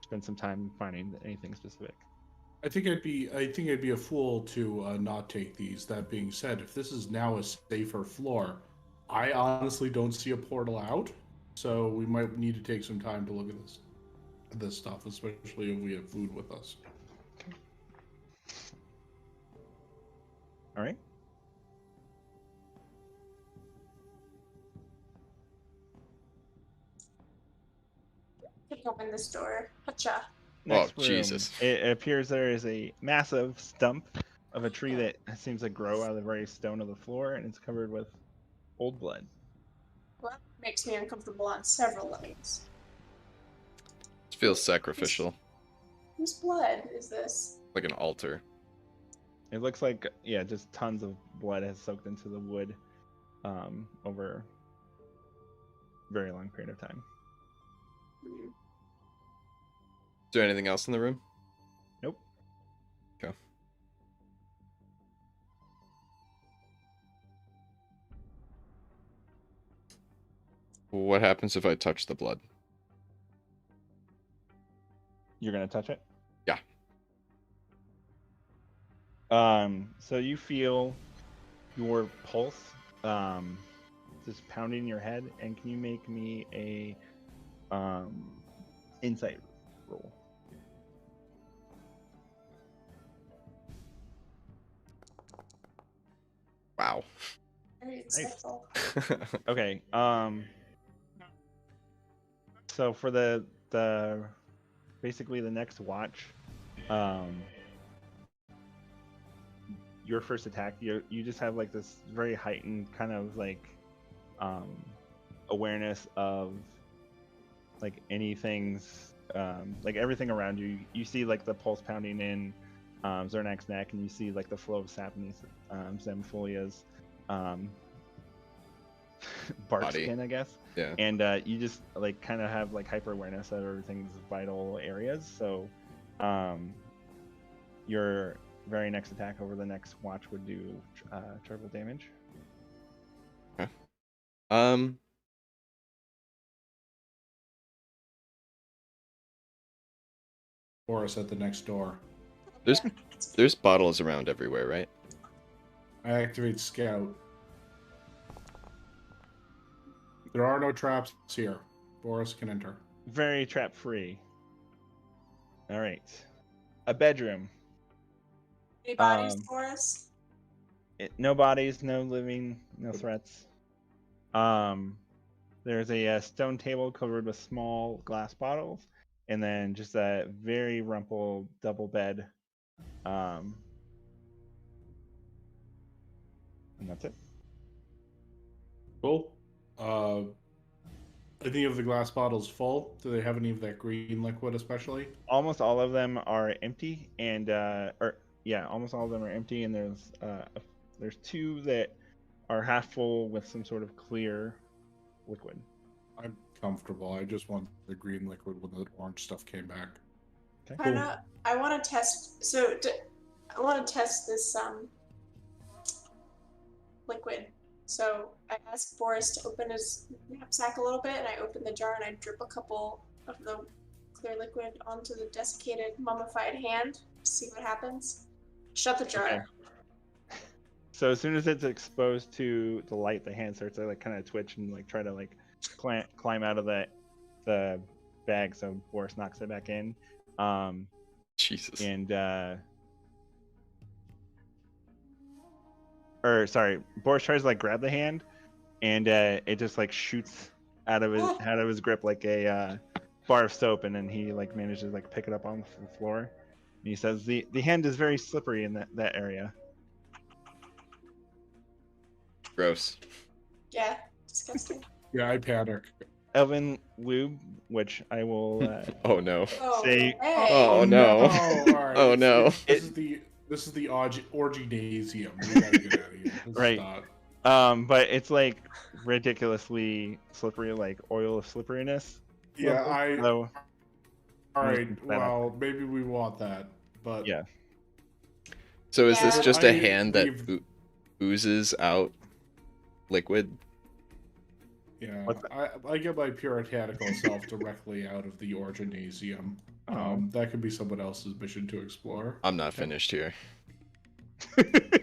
spend some time finding anything specific. I think I'd be a fool to not take these. That being said, if this is now a safer floor, I honestly don't see a portal out. So we might need to take some time to look at this stuff, especially if we have food with us. All right. Kick open this door. Hacha. Next Oh, room. Jesus. It appears there is a massive stump of a tree that seems to grow out of the very stone of the floor, and it's covered with old blood. Well, that makes me uncomfortable on several levels. It feels sacrificial, Whose blood is this? like an altar. It looks like, yeah, just tons of blood has soaked into the wood over a very long period of time. Hmm. Is there anything else in the room? Nope. Okay. What happens if I touch the blood? You're gonna touch it? Yeah. So you feel your pulse just pounding in your head, and can you make me a insight roll? Wow. Very Nice. insightful. Okay. So for the basically the next watch, your first attack, you just have like this very heightened kind of like awareness of like anything's like everything around you. You see like the pulse pounding in Zernak's neck, and you see like the flow of sap in these Zamfolia's bark Body. skin, I guess. Yeah. And you just like kind of have like hyper awareness of everything's vital areas. So Your very next attack over the next watch would do triple damage. Um, Boris at the next door. There's- Yeah. there's bottles around everywhere, right? I activate Scout. There are no traps here. Boris can enter. Very trap free. All right. A bedroom. Any bodies Um, for us? No bodies, no living, no Good. threats. There's a stone table covered with small glass bottles, and then just a very rumpled double bed. And that's it. Cool. Any of the glass bottles full? Do they have any of that green liquid, especially? Almost all of them are empty, and almost all of them are empty. And there's two that are half full with some sort of clear liquid. I'm comfortable. I just want the green liquid when the orange stuff came back. Okay. I want to test. So I want to test this liquid. So I asked Boris to open his knapsack a little bit, and I open the jar and I drip a couple of the clear liquid onto the desiccated, mummified hand to see what happens. Shut the jar. Okay. So as soon as it's exposed to the light, the hand starts to like kind of twitch and like try to like climb out of the bag. So Boris knocks it back in. Jesus. And Boris tries to like grab the hand, and it just like shoots out of his grip like a bar of soap, and then he like manages to like pick it up on the floor. And he says the hand is very slippery in that area. Gross. Yeah, disgusting. Yeah, I panic. Elven lube, which I will Oh no. Oh, Say- hey. Oh no. All right. Oh no. This is the orgy-nasium. We gotta get out of here. Let's Right. stop. But it's like ridiculously slippery, like oil of slipperiness. Yeah, So all I'm right. just gonna set Well, maybe we want that, but Yeah. So is this Yeah. just a I hand that leave- oozes out liquid? Yeah, What's I get my puritanical self directly out of the orginasium. Oh. That could be someone else's mission to explore. I'm not finished here.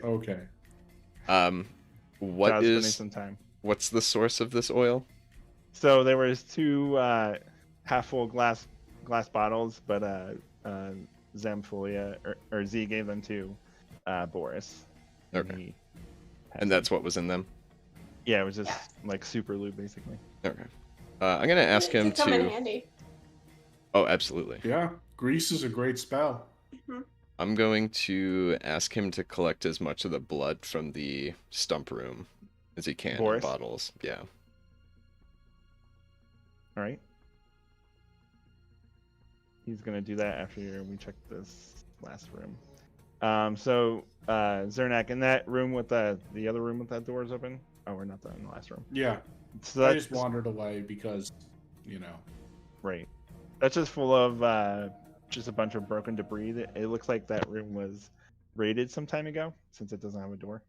Okay. Spending some time. What's the source of this oil? So there was two half full glass bottles, but Zamfolia or Z gave them to Boris. Okay. And that's what was in them? Yeah, it was just like super lube basically. Okay. I'm gonna ask It him could come in to. handy. Oh, absolutely. Yeah, grease is a great spell. Mhm. I'm going to ask him to collect as much of the blood from the stump room as he can in Boris? bottles. Yeah. All right. He's gonna do that after we check this last room. So Zernak, in that room with the other room with that doors open. Oh, we're not in the last room. Yeah, So I that's just wandered away because, you know. right. That's just full of just a bunch of broken debris. It looks like that room was raided some time ago, since it doesn't have a door.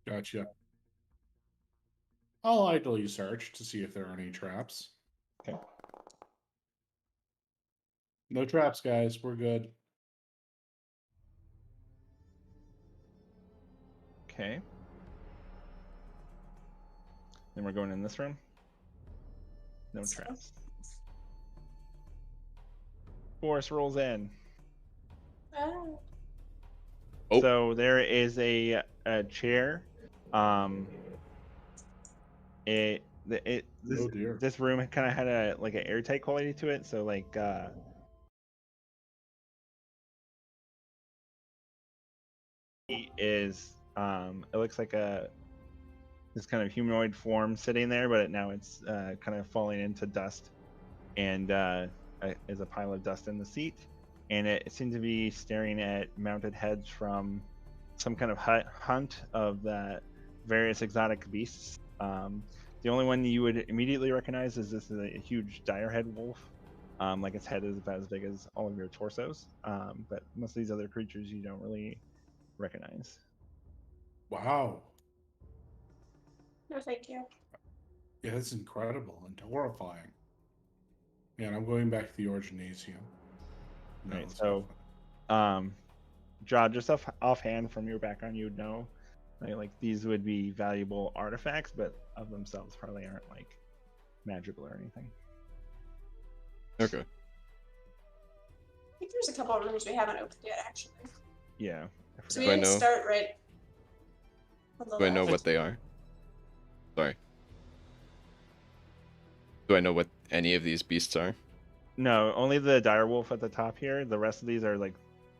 Gotcha. I'll idly search to see if there are any traps. Okay. No traps, guys. We're good. Okay. Then we're going in this room. No traps. Boris rolls in. Oh. Oh. So there is a chair. This Oh dear. this room kind of had an airtight quality to it. So like he is it looks like this kind of humanoid form sitting there, but now it's kind of falling into dust, and is a pile of dust in the seat, and it seems to be staring at mounted heads from some kind of hunt of the various exotic beasts. The only one you would immediately recognize is this is a huge direhead wolf, Like its head is about as big as all of your torsos. But most of these other creatures you don't really recognize. Wow. No, thank you. Yeah, that's incredible and horrifying. Yeah, and I'm going back to the Orginasium. No, Right, let's so- Jaw, just offhand from your background, you would know, right? Like these would be valuable artifacts, but of themselves probably aren't like magical or anything. Okay. I think there's a couple of rooms we haven't opened yet, actually. Yeah. So we Do I didn't know- start right on the Do I know left. what they are? Sorry. Do I know what any of these beasts are? No, only the direwolf at the top here. The rest of these are like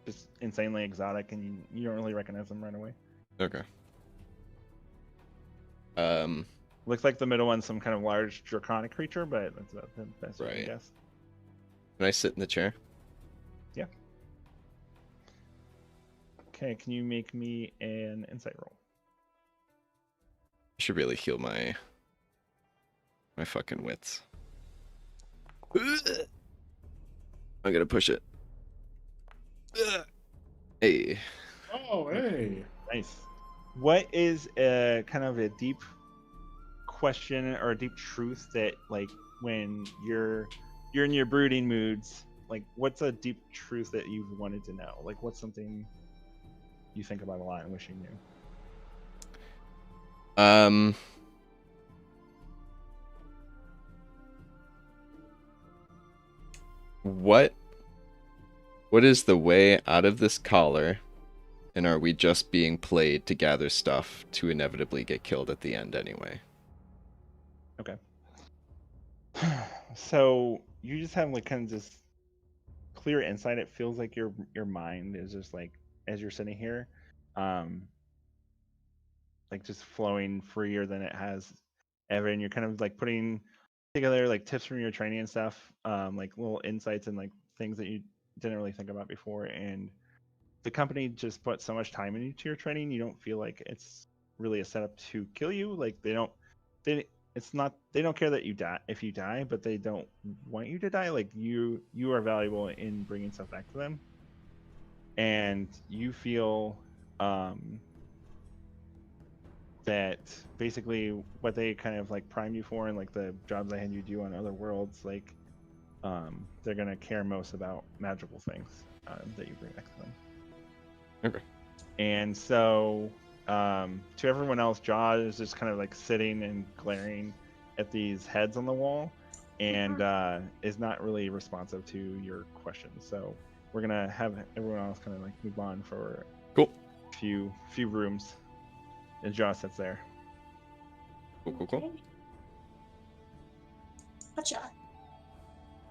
just insanely exotic, and you don't really recognize them right away. Okay. Looks like the middle one's some kind of large draconic creature, but that's about the best you Right. can guess. Can I sit in the chair? Okay, can you make me an insight roll? I should really heal my fucking wits. I'm gonna push it. Hey. Oh, hey. Nice. What is a kind of a deep question or a deep truth that, like, when you're in your brooding moods, like, what's a deep truth that you've wanted to know? Like, what's something you think about a lot and wish you knew? What is the way out of this collar? And are we just being played to gather stuff to inevitably get killed at the end anyway? Okay. So you just have like kind of this clear insight. It feels like your mind is just like, as you're sitting here, like just flowing freer than it has ever, and you're kind of like putting together like tips from your training and stuff, like little insights and like things that you didn't really think about before. And the company just put so much time into your training, you don't feel like it's really a setup to kill you. Like they don't care that you die if you die, but they don't want you to die. Like you are valuable in bringing stuff back to them, and you feel that basically what they kind of like prime you for and like the jobs they had you do on other worlds, like they're gonna care most about magical things that you bring back to them. Okay. And so to everyone else, Jaw is just kind of like sitting and glaring at these heads on the wall, and is not really responsive to your questions. So we're gonna have everyone else kind of like move on for Cool. a few rooms. And Jaw sits there. Cool. Okay. Gotcha.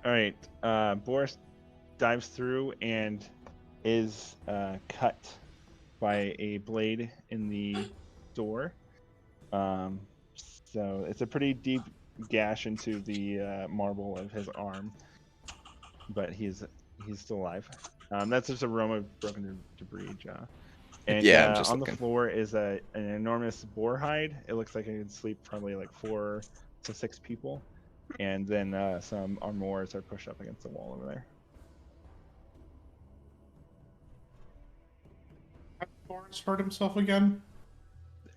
All right. Boris dives through and is cut by a blade in the door. So it's a pretty deep gash into the marble of his arm, but he's still alive. That's just a room of broken debris, Jaw. And Yeah, I'm just on looking. the floor is an enormous boar hide. It looks like it could sleep probably like 4 to 6 people. And then some armoires are pushed up against the wall over there. Has Boris hurt himself again?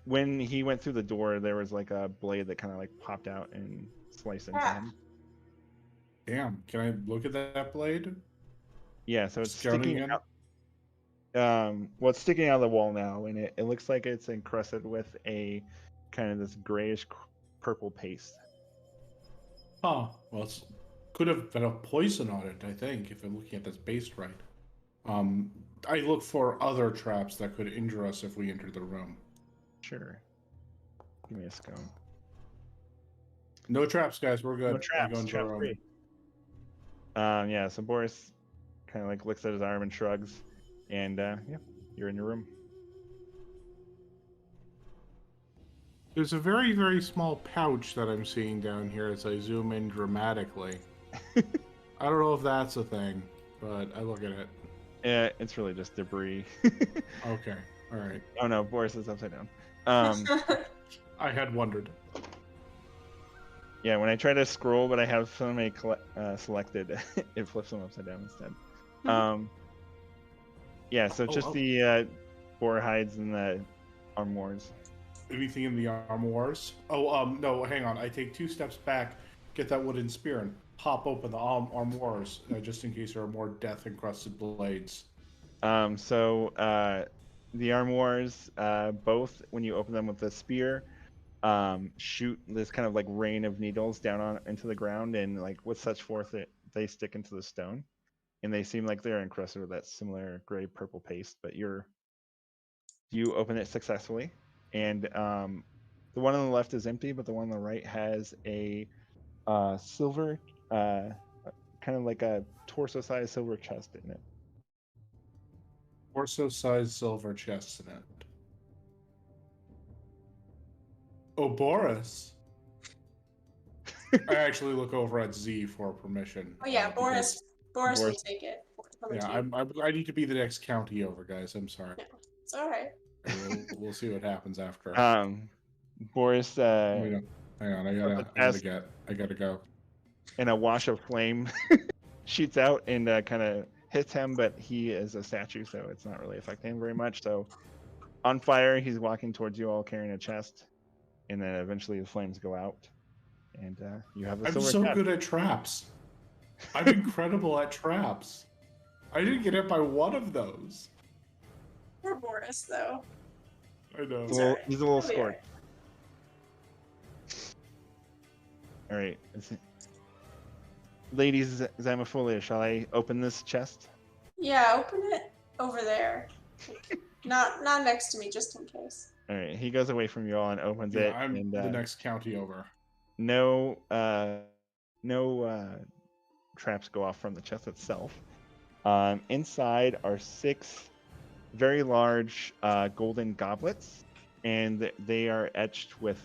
When he went through the door, there was like a blade that kind of like popped out and sliced into him. Damn. Can I look at that blade? Yeah, so it's Scouting sticking in? out. Well, it's sticking out of the wall now, and it looks like it's encrusted with a kind of this grayish purple paste. Huh. Well, it could have been a poison on it, I think, if I'm looking at this base right. I look for other traps that could injure us if we enter the room. Sure. Give me a scone. No traps, guys. We're good. No I traps. go into Trap the room. free. Yeah. So Boris kind of like looks at his arm and shrugs, and yeah, you're in your room. There's a very, very small pouch that I'm seeing down here as I zoom in dramatically. I don't know if that's a thing, but I look at it. Yeah, it's really just debris. Okay. All right. Oh no, Boris is upside down. I had wondered. Yeah, when I try to scroll, but I have so many selected, it flips them upside down instead. Mhm. Yeah, so just oh. the boar hides and the armoires. Anything in the armoires? Oh, no, hang on. I take 2 steps back, get that wooden spear, and pop open the armoires, just in case there are more death-encrusted blades. So the armoires, both when you open them with the spear, shoot this kind of like rain of needles down on into the ground, and like with such force they stick into the stone, and they seem like they're encrusted with that similar gray purple paste. But you open it successfully, and the one on the left is empty, but the one on the right has a silver, kind of like a torso-sized silver chest in it. Torso-sized silver chest in it. Oh, Boris. I actually look over at Z for permission. Oh yeah, because- Boris will Boris- take it. Yeah, I need to be the next county over, guys. I'm sorry. No, it's all right. We'll see what happens after. Boris, Hang on, I gotta go. and a wash of flame shoots out and kind of hits him, but he is a statue, so it's not really affecting him very much. So on fire, he's walking towards you all carrying a chest, and then eventually the flames go out, and you have a I'm silver so chest. good at traps. I'm incredible at traps. I didn't get hit by one of those. Poor Boris, though. I know. He's a little, he's a little He'll be scored. All right. Ladies Zamafolia, shall I open this chest? Yeah, open it over there. Not next to me, just in case. All right. He goes away from you all and opens Yeah, it. I'm and, the next county over. No traps go off from the chest itself. Inside are 6 very large golden goblets, and they are etched with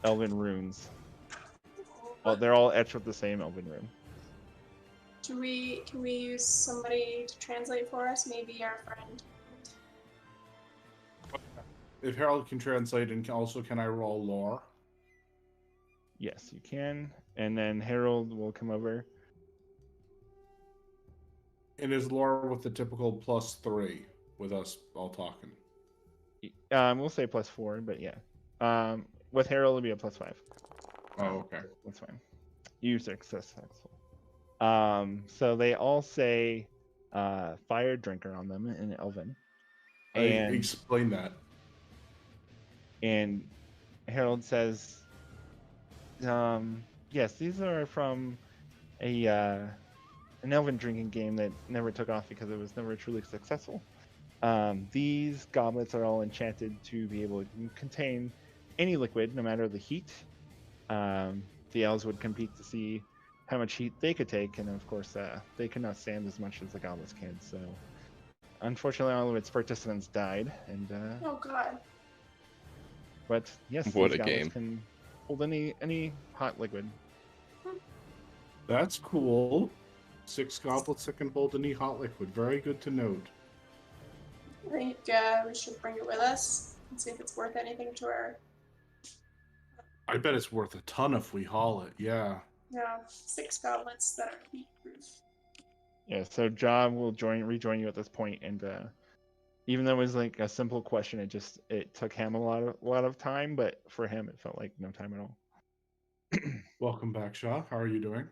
elven runes. Well, they're all etched with the same elven rune. Can we use somebody to translate for us? Maybe our friend. If Harold can translate, and can I roll lore? Yes, you can. And then Harold will come over. And is lore with the typical +3 with us all talking? We'll say +4, but yeah. With Harold, it'll be a +5. Oh, okay. That's fine. You successful. So they all say fire drinker on them in Elven. And Explain that. And Harold says, yes, these are from an Elven drinking game that never took off because it was never truly successful. These goblets are all enchanted to be able to contain any liquid, no matter the heat. The elves would compete to see how much heat they could take, and of course, they could not stand as much as the goblets can. So, unfortunately, all of its participants died. And Oh God. but yes, What these a goblets game. can hold any hot liquid. That's cool. 6 goblets that can hold any hot liquid. Very good to note. I think we should bring it with us and see if it's worth anything to our. I bet it's worth a ton if we haul it. Yeah. 6 goblets that are heat proof. Yeah, so John will rejoin you at this point, and even though it was like a simple question, it took him a lot of time, but for him it felt like no time at all. Welcome back, Shaw. How are you doing?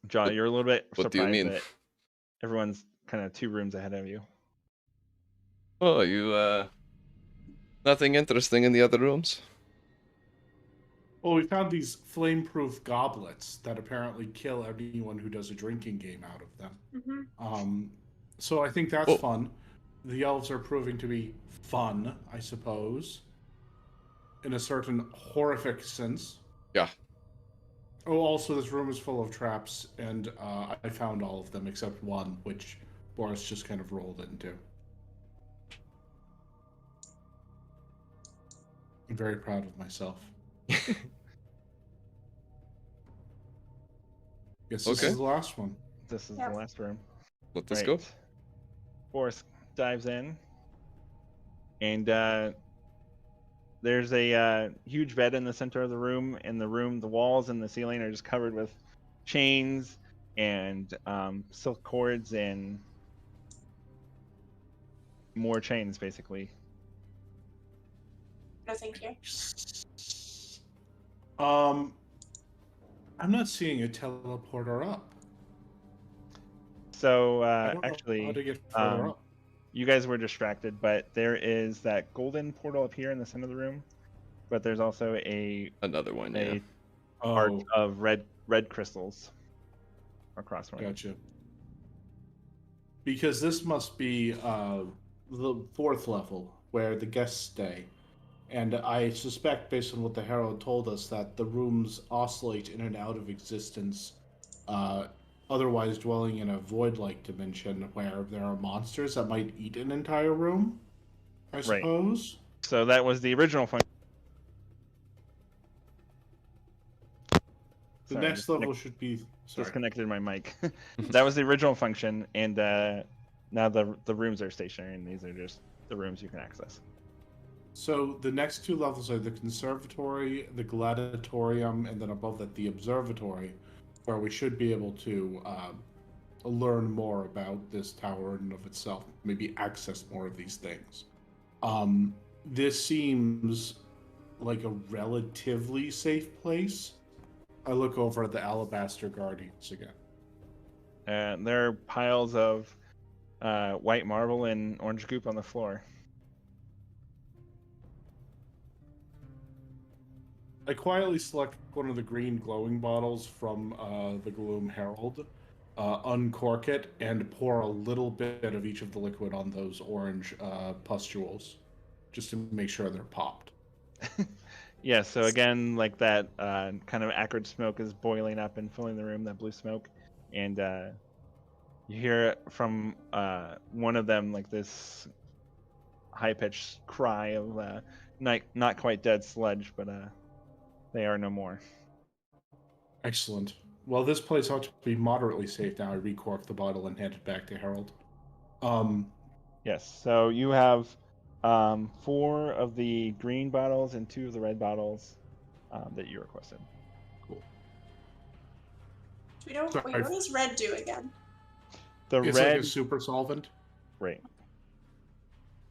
John, you're a little bit What do you surprised mean? that everyone's kind of 2 rooms ahead of you. Oh, you nothing interesting in the other rooms? Well, we found these flame-proof goblets that apparently kill anyone who does a drinking game out of them. Mm-hmm. So I think that's Oh. fun. The elves are proving to be fun, I suppose, in a certain horrific sense. Yeah. Oh, also, this room is full of traps, and I found all of them except one, which Boris just kind of rolled into. I'm very proud of myself. Guess this Okay. is the last one. This is Yeah. the last room. Let us Right. go. Boris dives in, and there's a huge bed in the center of the room. In the room, the walls and the ceiling are just covered with chains and silk cords and more chains, basically. No, thank you. I'm not seeing a teleporter up. So I don't know actually, how to get further up. you guys were distracted, but there is that golden portal up here in the center of the room. But there's also Another one, yeah. arch Oh, of red crystals across one. gotcha. Because this must be the 4th level where the guests stay. And I suspect, based on what the Herald told us, that the rooms oscillate in and out of existence, otherwise dwelling in a void-like dimension where there are monsters that might eat an entire room, I suppose. So that was the original function. The next level should be... Sorry. Disconnected my mic. That was the original function, and now the rooms are stationary, and these are just the rooms you can access. So the next 2 levels are the conservatory, the gladiatorium, and then above that the observatory, where we should be able to learn more about this tower in and of itself, maybe access more of these things. This seems like a relatively safe place. I look over at the Alabaster Guardians again. And there are piles of white marble and orange goop on the floor. I quietly select one of the green glowing bottles from the Gloom Herald, uncork it, and pour a little bit of each of the liquid on those orange pustules, just to make sure they're popped. Yeah, so again, like that kind of acrid smoke is boiling up and filling the room, that blue smoke. And you hear from one of them, like this high-pitched cry of not quite dead sludge, but they are no more. Excellent. Well, this place ought to be moderately safe now. I recork the bottle and hand it back to Harold. Yes, so you have 4 of the green bottles and 2 of the red bottles that you requested. Cool. We don't. Wait, what does red do again? It's red, like a super solvent. right?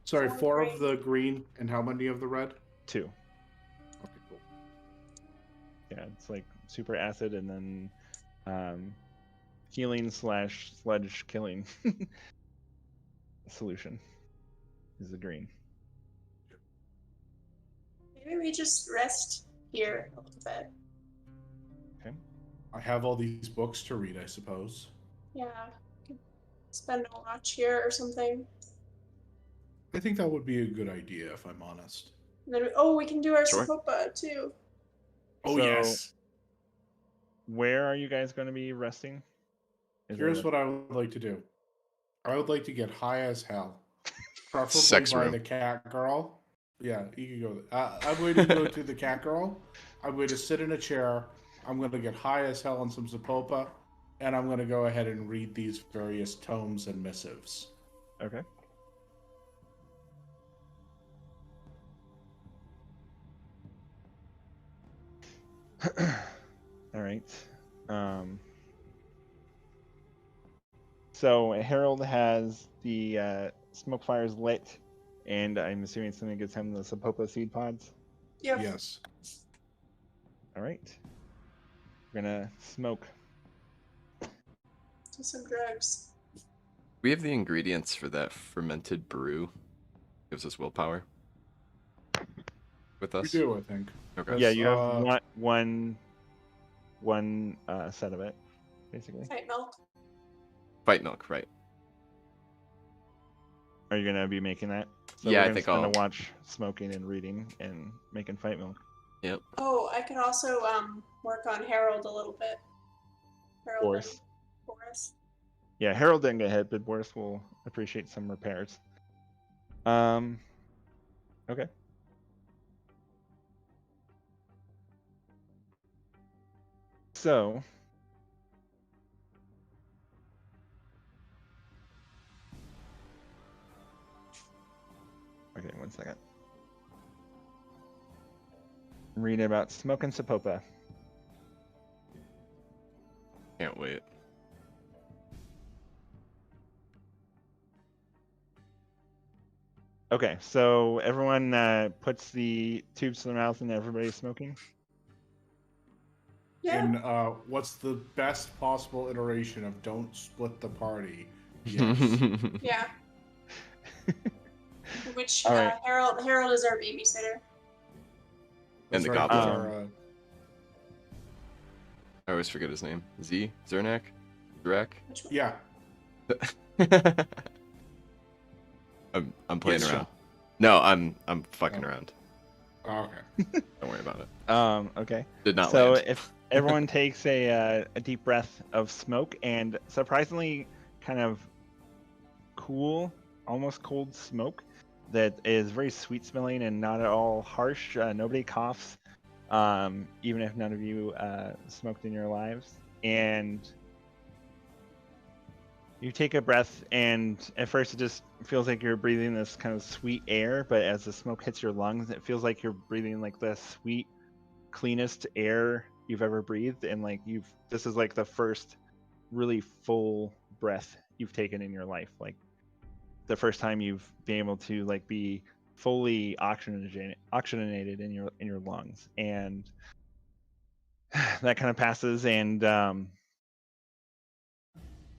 Sorry, 4 4 green. of the green and how many of the red? 2. Okay, cool. Yeah, it's like super acid and then healing / sludge killing solution is the green. Maybe we just rest here a little bit. Okay. I have all these books to read, I suppose. Yeah. Could spend a watch here or something. I think that would be a good idea, if I'm honest. And then we can do our Sure. Sapopa too. Oh, So, yes. Where are you guys going to be resting? Here's what I would like to do. I would like to get high as hell. Preferably Sex by room. the cat girl. Yeah, you can go. I'm going to go to the cat girl. I'm going to sit in a chair. I'm going to get high as hell on some Zapopa. And I'm going to go ahead and read these various tomes and missives. Okay. All right. So Harold has the smoke fires lit, and I'm assuming something gets him the Sapopa seed pods. Yep. Yes. All right. We're gonna smoke. Do some drugs. We have the ingredients for that fermented brew. Gives us willpower. With us. We do, I think. Okay. Yeah, you have one set of it, basically. Fight milk. Fight milk, right? Are you gonna be making that? So Yeah, we're I gonna think spend I'll. a watch smoking and reading and making fight milk. Yep. Oh, I could also work on Harold a little bit. Harold Boris. and Boris. Yeah, Harold didn't get hit, but Boris will appreciate some repairs. Okay. So, okay, one second. reading about Smoke and Sapopa. Can't wait. Okay, so everyone puts the tubes to their mouth and everybody's smoking. Yeah. And what's the best possible iteration of don't split the party? Yes. Yeah. Which All right. Harold is our babysitter. And the That's right, goblin. those are, I always forget his name. Zernak? Zerek? Which one? yeah. I'm playing Yes, around. Sean. No, I'm fucking Oh. around. Oh, okay. Don't worry about it. Okay. Did not So land. if everyone takes a deep breath of smoke and surprisingly kind of cool, almost cold smoke that is very sweet smelling and not at all harsh. Nobody coughs, even if none of you smoked in your lives. And you take a breath, and at first it just feels like you're breathing this kind of sweet air, but as the smoke hits your lungs, it feels like you're breathing like the sweet, cleanest air you've ever breathed. And like this is like the first really full breath you've taken in your life. Like the first time you've been able to like be fully oxygenated in your lungs. And that kind of passes, and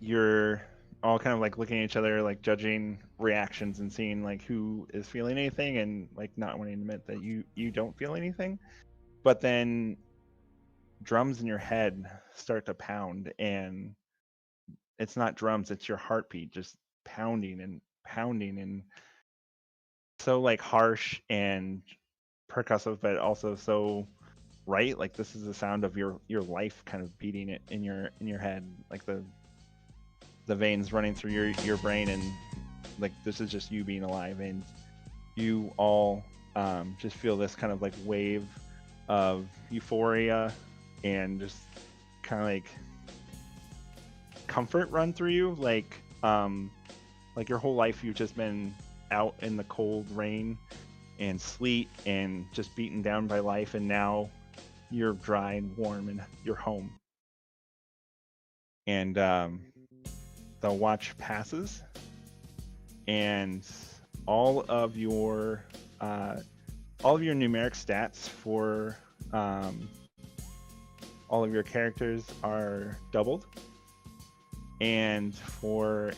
you're all kind of like looking at each other, like judging reactions and seeing like who is feeling anything and like not wanting to admit that you don't feel anything. But then drums in your head start to pound, and it's not drums, it's your heartbeat just pounding and pounding, and so like harsh and percussive, but also so right. Like this is the sound of your life kind of beating it in your head, like the veins running through your brain, and like this is just you being alive. And you all just feel this kind of like wave of euphoria and just kind of like comfort run through you, like your whole life you've just been out in the cold rain and sleet and just beaten down by life, and now you're dry and warm and you're home. And the watch passes, and all of your numeric stats for all of your characters are doubled, and for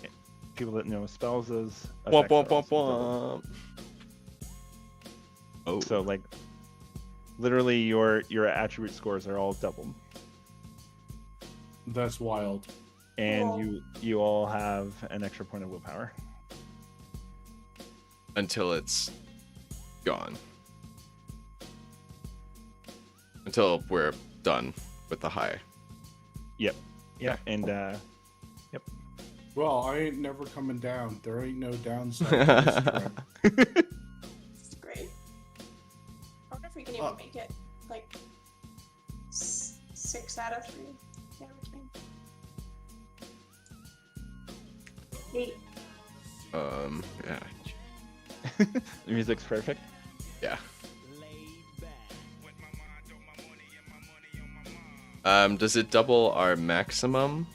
people that know spells, those Womp, effects womp, are womp, also doubled. womp. Oh. So like literally your attribute scores are all doubled, That's wild. and Cool. you all have an extra point of willpower. Until it's gone. Until we're done with the high. Yeah, and Well, I ain't never coming down. There ain't no downside to this trip. It's great. I wonder if we can even make it like 6 out of 3 damage. 8. Yeah. the music's perfect. Yeah. Does it double our maximum,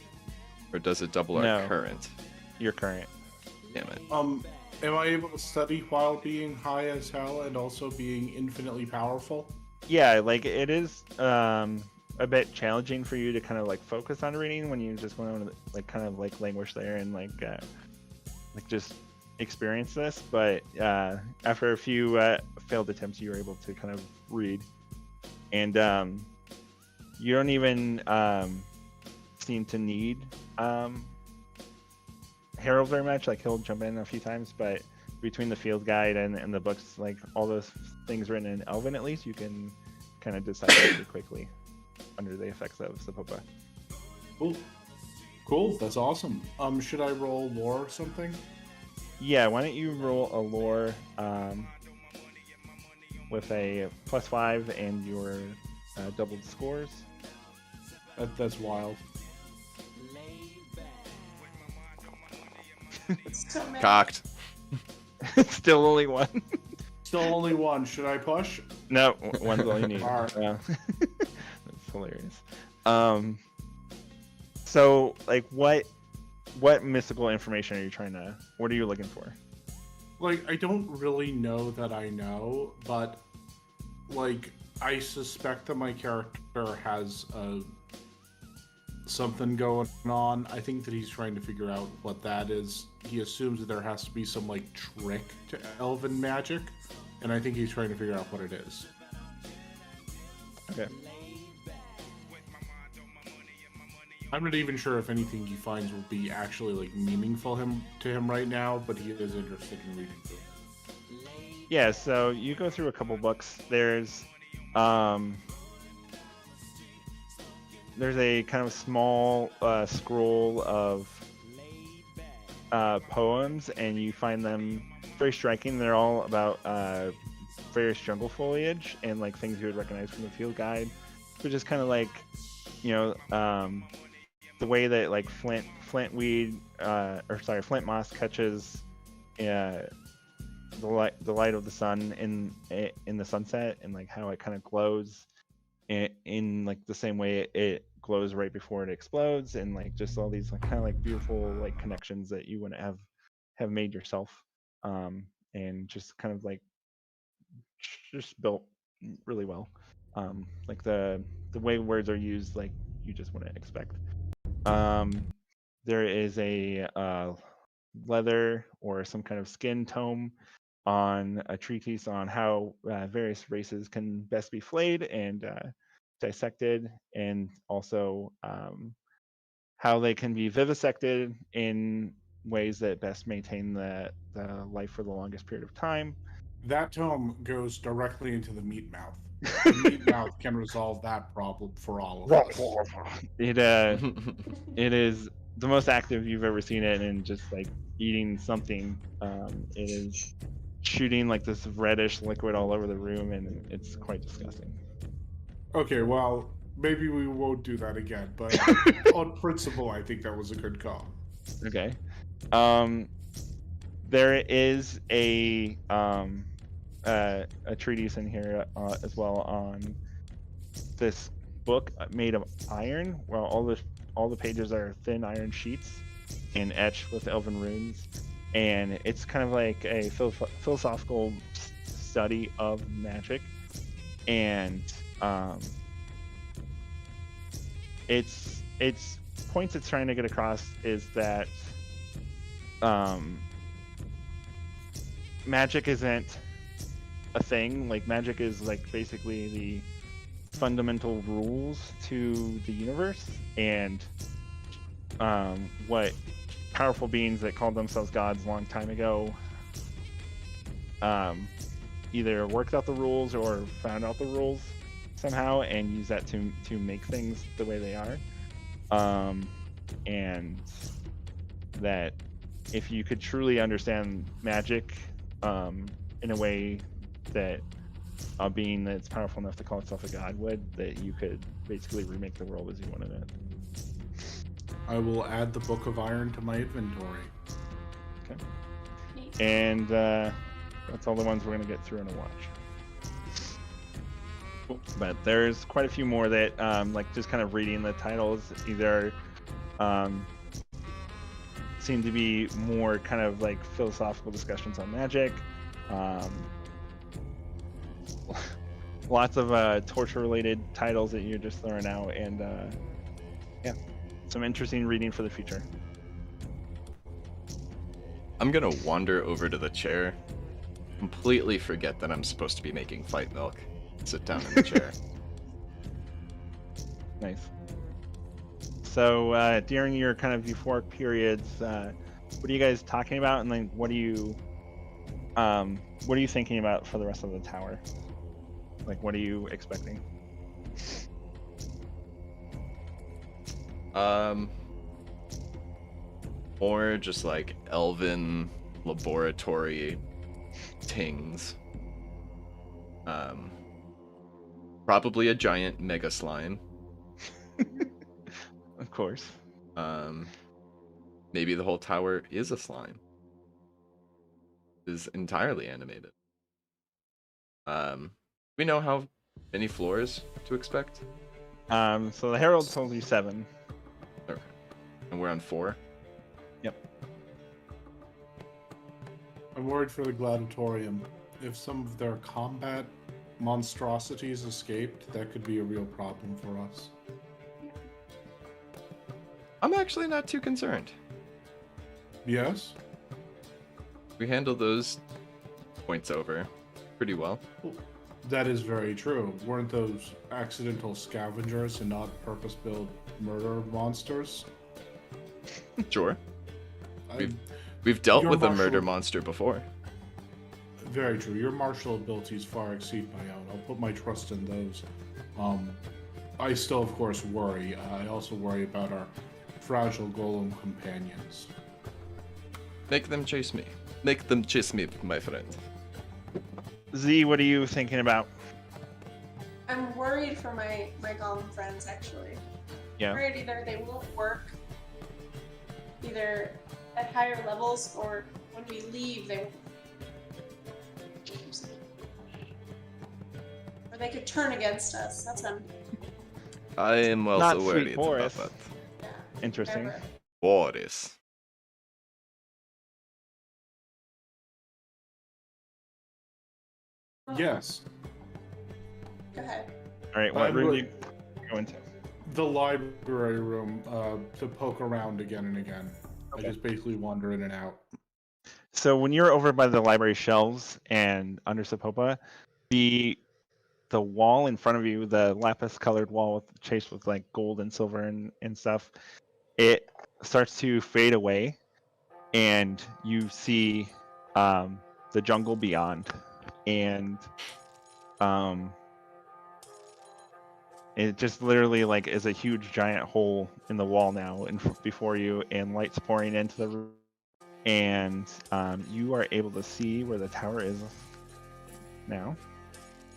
or does it double our No. current? Your current. Damn it. Am I able to study while being high as hell and also being infinitely powerful? Yeah, like it is a bit challenging for you to kind of like focus on reading when you just want to like kind of like languish there and like just experience this. But after a few failed attempts, you were able to kind of read, and you don't even seem to need Harold very much. Like he'll jump in a few times, but between the field guide and the books, like all those things written in Elven, at least you can kind of decipher pretty quickly under the effects of Sapopa. Cool. That's awesome. Should I roll lore or something? Yeah, why don't you roll a lore with a +5 and your doubled scores. That's wild. So many. Cocked. Still only one. Still only one. Should I push? No, one's all you need. Alright. That's hilarious. So like what mystical information are you trying to? What are you looking for? Like, I don't really know that I know, but like, I suspect that my character has something going on. I think that he's trying to figure out what that is. He assumes that there has to be some like trick to elven magic, and I think he's trying to figure out what it is. Okay. I'm not even sure if anything he finds will be actually like meaningful to him right now, but he is interested in reading through. Yeah, so you go through a couple books. There's a kind of small scroll of poems, and you find them very striking. They're all about various jungle foliage and like things you would recognize from the field guide, which is kind of like, you know, the way that like flint moss catches the light of the sun in the sunset, and like how it kind of glows in like the same way it glows right before it explodes, and like just all these like kind of like beautiful like connections that you wouldn't have made yourself, and just kind of like just built really well, like the way words are used, like you just wouldn't expect. There is a leather or some kind of skin tome on a treatise on how various races can best be flayed and dissected, and also how they can be vivisected in ways that best maintain the life for the longest period of time. That tome goes directly into the meat mouth. The meat mouth can resolve that problem for all of us. It it is the most active you've ever seen it, and just like eating something. It is shooting like this reddish liquid all over the room, and it's quite disgusting. Okay, well, maybe we won't do that again, but on principle, I think that was a good call. Okay. There is a treatise in here as well on this book made of iron, where all the pages are thin iron sheets and etched with elven runes, and it's kind of like a philosophical study of magic, and it's points it's trying to get across is that magic isn't a thing. Like magic is like basically the fundamental rules to the universe, and what powerful beings that called themselves gods a long time ago either worked out the rules or found out the rules somehow and use that to make things the way they are, and that if you could truly understand magic in a way that a being that's powerful enough to call itself a god would, that you could basically remake the world as you wanted it. I will add the Book of Iron to my inventory. Okay. And that's all the ones we're going to get through in a watch. Cool. But there's quite a few more that, like just kind of reading the titles, either seem to be more kind of like philosophical discussions on magic. Lots of torture-related titles that you're just throwing out, and yeah, some interesting reading for the future. I'm gonna wander over to the chair, completely forget that I'm supposed to be making fight milk, sit down in the chair. Nice. So during your kind of euphoric periods, what are you guys talking about, and then what are you thinking about for the rest of the tower? Like, what are you expecting? Or just like elven laboratory things. Probably a giant mega slime. Of course. Maybe the whole tower is a slime. Is entirely animated. We know how many floors to expect. So the Herald told you 7. Okay. And we're on 4. I'm worried for the gladiatorium. If some of their combat monstrosities escaped, that could be a real problem for us. I'm actually not too concerned. Yes? We handled those points over pretty well. That is very true. Weren't those accidental scavengers and not purpose-built murder monsters? Sure. I- We've dealt Your with a murder martial- monster before. Very true. Your martial abilities far exceed my own. I'll put my trust in those. I still, of course, worry. I also worry about our fragile golem companions. Make them chase me. Make them chase me, my friend. Z, what are you thinking about? I'm worried for my golem friends, actually. Yeah. I'm worried either they won't work either at higher levels or when we leave they won't. Or they could turn against us. That's what I'm. I am also Not worried Sweet about Boris. that. Yeah. Interesting. Never. Boris. Yes. Go ahead. All right, what I'm room do good. you go into? The library room, to poke around again and again. Okay. I just basically wander in and out. So when you're over by the library shelves and under Sapopa, the wall in front of you, the lapis colored wall chased with like gold and silver and stuff, it starts to fade away and you see the jungle beyond, and it just literally like is a huge giant hole in the wall now before you, and lights pouring into the room, and you are able to see where the tower is now.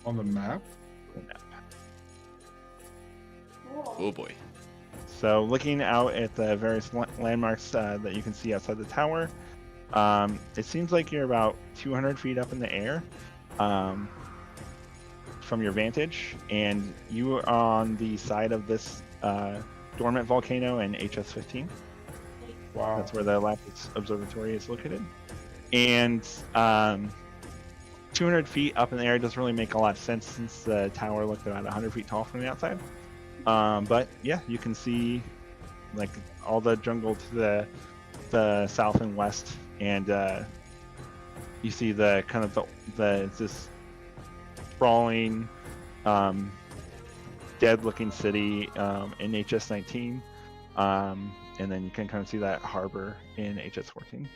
On the map? Cool. Oh boy. So looking out at the various landmarks that you can see outside the tower, it seems like you're about 200 feet up in the air from your vantage, and you are on the side of this dormant volcano in HS-15. Wow. That's where the Lapis Observatory is located. And 200 feet up in the air doesn't really make a lot of sense since the tower looked about 100 feet tall from the outside. But yeah, you can see like all the jungle to the south and west, and you see the kind of this sprawling, dead-looking city in HS-19, and then you can kind of see that harbor in HS-14.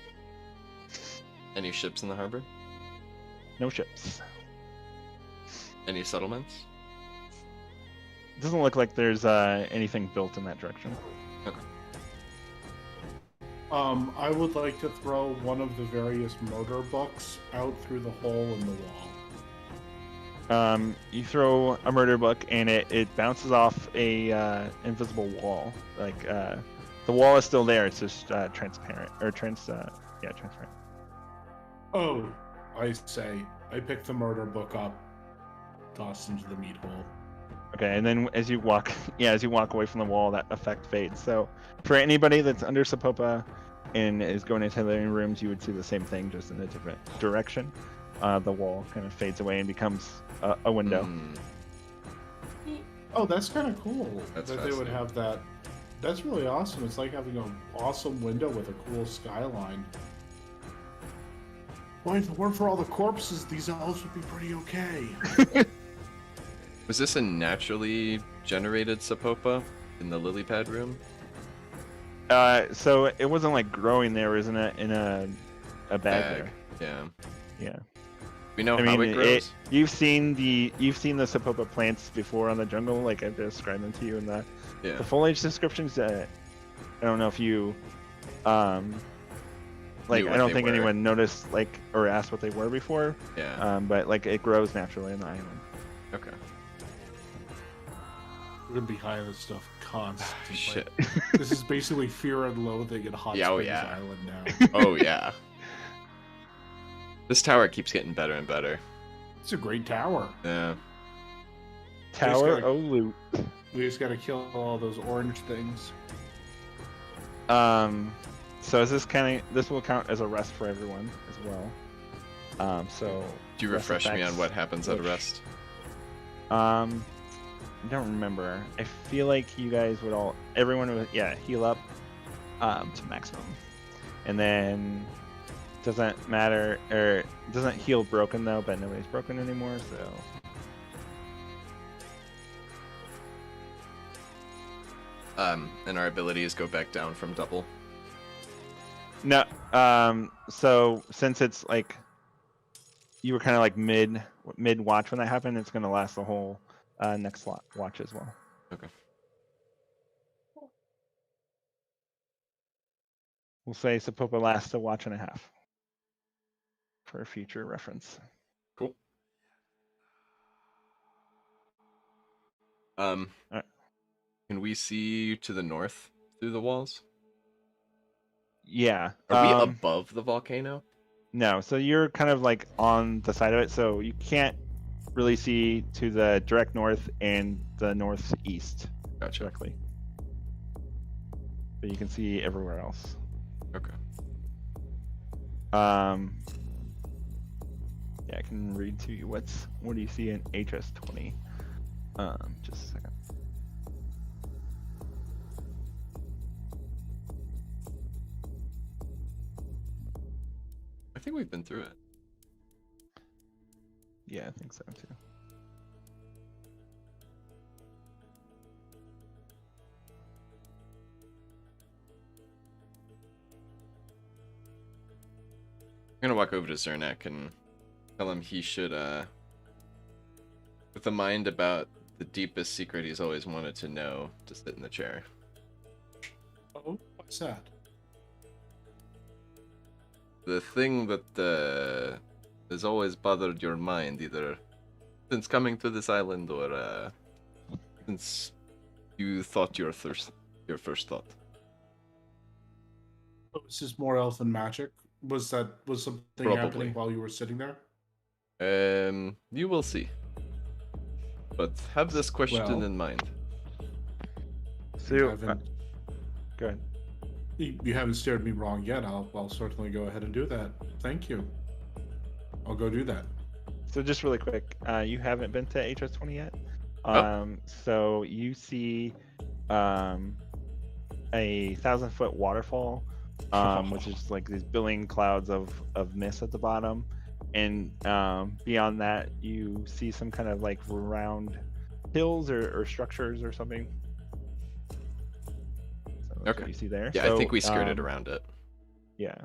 Any ships in the harbor? No ships. Any settlements? Doesn't look like there's anything built in that direction. Okay. I would like to throw one of the various murder books out through the hole in the wall. You throw a murder book and it bounces off a invisible wall. Like the wall is still there. It's just transparent or transparent. Oh, I say. I pick the murder book up, toss into the meat hole. Okay, and then as you walk away from the wall, that effect fades. So for anybody that's under Sapopa and is going into the living rooms, you would see the same thing, just in a different direction. The wall kind of fades away and becomes a window. Oh, that's kind of cool. That's that they would fascinating. have that. That's really awesome. It's like having an awesome window with a cool skyline. Boy, if it weren't for all the corpses, these elves would be pretty okay. Was this a naturally generated Sapopa in the lily pad room? So it wasn't like growing there, isn't it? In a bag there. Yeah. Yeah. We know I how mean, it grows. you've seen the Sapopa plants before on the jungle, like I've described them to you in the Yeah. foliage descriptions. I don't know if you, like Knew I what don't they think were. anyone noticed like or asked what they were before. Yeah. But like it grows naturally on the island. Okay. We're gonna be high on this stuff constantly. Shit. This is basically Fear and Loathing at Hot Yeah, oh Springs yeah. Island now. Oh yeah. This tower keeps getting better and better. It's a great tower. Yeah. Tower gotta- O loot. We just gotta kill all those orange things. So is this this will count as a rest for everyone as well. So Do you rest refresh me on effects, what happens at a which- rest? I don't remember. I feel like you guys would everyone would heal up to maximum, and then doesn't matter or doesn't heal broken though, but nobody's broken anymore, so. And our abilities go back down from double. No, so since it's like you were kind of like mid watch when that happened, it's gonna last the whole next watch as well. Okay. We'll say Sapopa lasts a watch and a half for future reference. Cool. Alright. Can we see to the north through the walls? Yeah. Are we above the volcano? No, so you're kind of like on the side of it, so you can't really see to the direct north and the northeast Gotcha. directly. But you can see everywhere else. Okay. Yeah, I can read to you what do you see in HS20? Just a second. I think we've been through it. Yeah, I think so too. I'm gonna walk over to Zernak and tell him he should, with a mind about the deepest secret he's always wanted to know, to sit in the chair. Oh, what's that? The thing that has always bothered your mind, either since coming to this island or since you thought your first thought. Oh, this is more elfin magic. Was something Probably. happening while you were sitting there? You will see. But have this question Well- in mind. So, You haven't, go ahead. you haven't steered me wrong yet. I'll certainly go ahead and do that. Thank you. I'll go do that. So just really quick, you haven't been to HS20 yet. Oh. So you see a 1,000-foot waterfall, which is like these billowing clouds of mist at the bottom, and beyond that you see some kind of like round hills or structures or something. So that's Okay. what you see there. Yeah, So, I think we skirted around it. Yeah.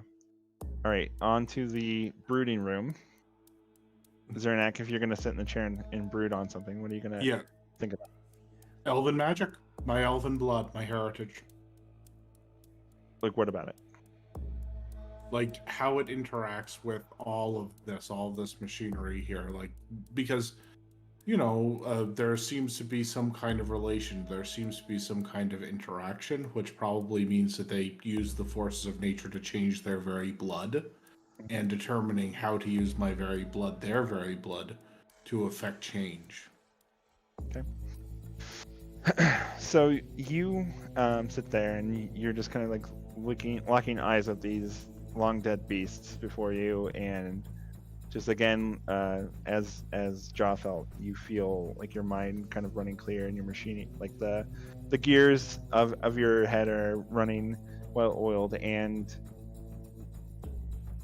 All right, on to the brooding room. Zernak, if you're gonna sit in the chair and brood on something, what are you gonna Yeah. think about? Elven magic, my elven blood, my heritage. Like, what about it? Like how it interacts with all of this machinery here. Like, because, there seems to be some kind of relation. There seems to be some kind of interaction, which probably means that they use the forces of nature to change their very blood, and determining how to use my very blood, their very blood, to affect change. So you sit there and you're just kind of like locking eyes at these long dead beasts before you, and just again, as Jaw felt, you feel like your mind kind of running clear and your machine, like the gears of your head are running well oiled, and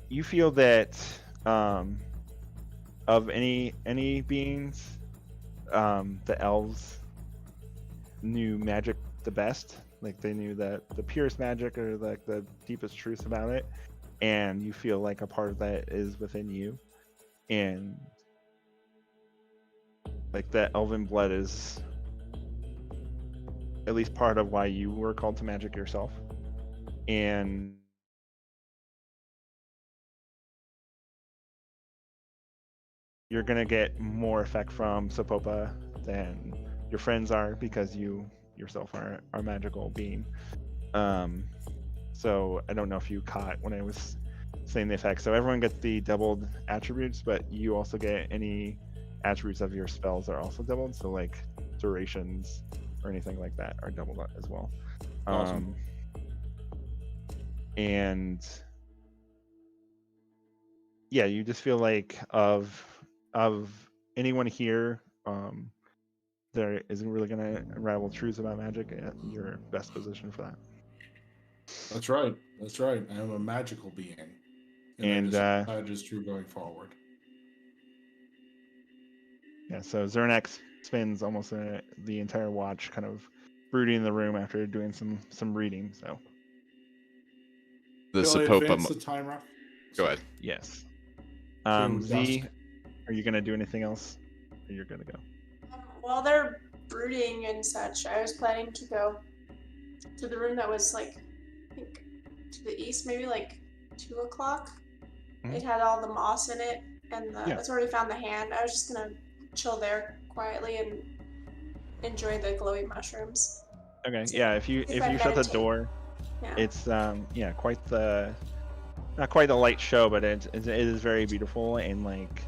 you feel that of any beings, the elves knew magic the best. Like they knew the purest magic, or like the deepest truth about it, and you feel like a part of that is within you, and like that elven blood is at least part of why you were called to magic yourself. And you're gonna get more effect from Sapopa than your friends are, because you yourself are a magical being. So I don't know if you caught when I was saying the effects. So everyone gets the doubled attributes, but you also get any attributes of your spells are also doubled. So like durations or anything like that are doubled up as well. Awesome. And yeah, you just feel like of anyone here, there isn't really going to unravel truths about magic. You're best positioned for that. That's right. That's right. I am a magical being. And that is true going forward. yeah, so Zernax spends almost the entire watch kind of brooding in the room after doing some reading. So The Shall I Sapopa. advance the timer? Go ahead. yes. To Z, dusk. are you going to do anything else? Or you're going to go? While they're brooding and such, I was planning to go to the room that was like, I think, to the east, maybe like 2 o'clock. Mhm. It had all the moss in it, and Yeah. that's where we found the hand. I was just gonna chill there quietly and enjoy the glowy mushrooms. Okay. So, Yeah. If you if I shut the meditate. door, Yeah. it's quite the not quite the light show, but it is very beautiful, and like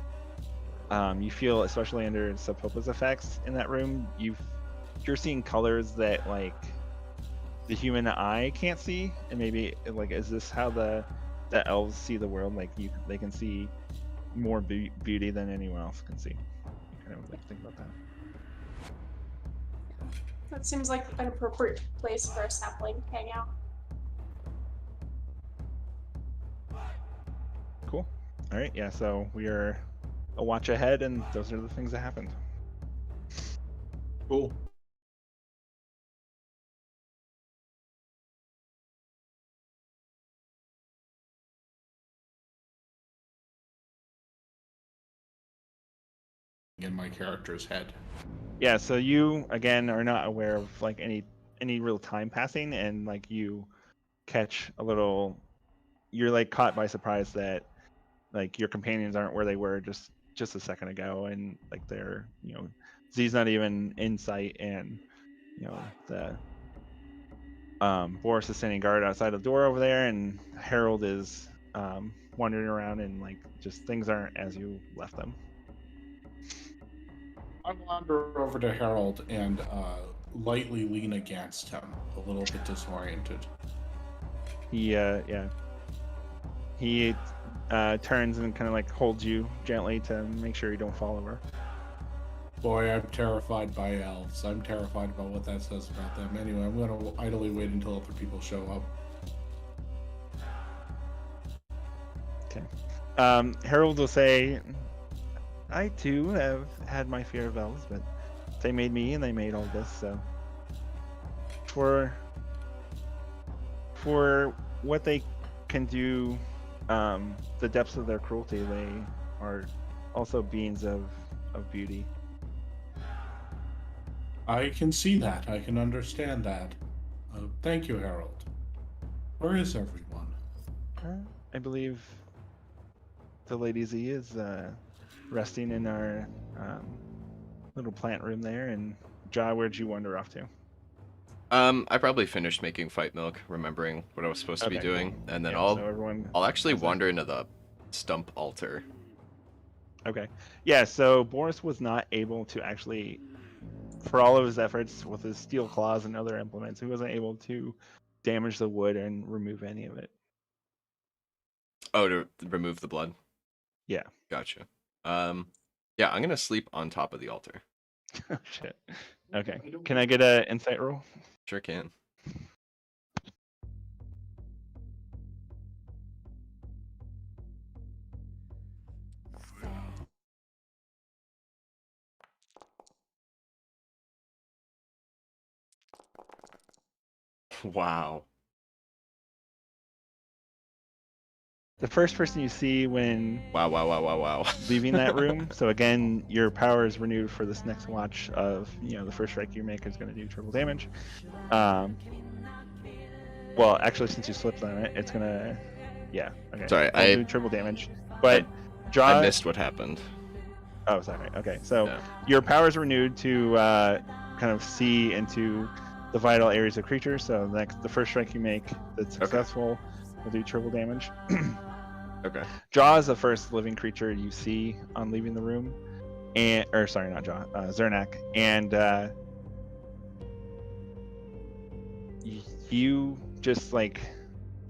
you feel, especially under Sapopa's effects in that room, you're seeing colors that like the human eye can't see, and maybe like, is this how the elves see the world? Like they can see more beauty than anyone else can see. You kind of like think about that. That seems like an appropriate place for a sapling hangout. Cool. All right. Yeah. So we are a watch ahead, and those are the things that happened. Cool. In my character's head. Yeah. So you again are not aware of like any real time passing, and like you catch a little. You're like caught by surprise that like your companions aren't where they were just a second ago, and like they're Z's not even in sight, and the Boris is standing guard outside the door over there, and Harold is wandering around, and like just things aren't as you left them. I wander over to Harold and lightly lean against him, a little bit disoriented. He turns and kind of like holds you gently to make sure you don't fall over. Boy, I'm terrified by elves. I'm terrified about what that says about them. Anyway, I'm going to idly wait until other people show up. Okay. Harold will say, I too have had my fear of elves, but they made me and they made all this, so for what they can do, the depths of their cruelty, they are also beings of beauty. I can see that. I can understand that. Thank you, Harold. Where is everyone? I believe the Lady Z is resting in our little plant room there. And Ja, where'd you wander off to? I probably finished making fight milk, remembering what I was supposed to be doing, and then I'll actually wander into the stump altar. Okay. Yeah, so Boris was not able to actually, for all of his efforts with his steel claws and other implements, he wasn't able to damage the wood and remove any of it. Oh, to remove the blood? Yeah. Gotcha. Yeah, I'm gonna sleep on top of the altar. Oh, shit. Okay. Can I get an insight roll? Sure can. Wow. The first person you see when Wow. leaving that room. So again, your power is renewed for this next watch of, the first strike you make is going to do triple damage. Well, actually, since you slipped on it, it's going to, yeah. Okay. Sorry, I'll do triple damage. But I missed what happened. Oh, sorry. Okay. So Yeah. your power is renewed to kind of see into the vital areas of creatures. So the first strike you make that's successful will do triple damage. Okay. Jaw is the first living creature you see on leaving the room, and or sorry, not Jaw, Zernak, and you just like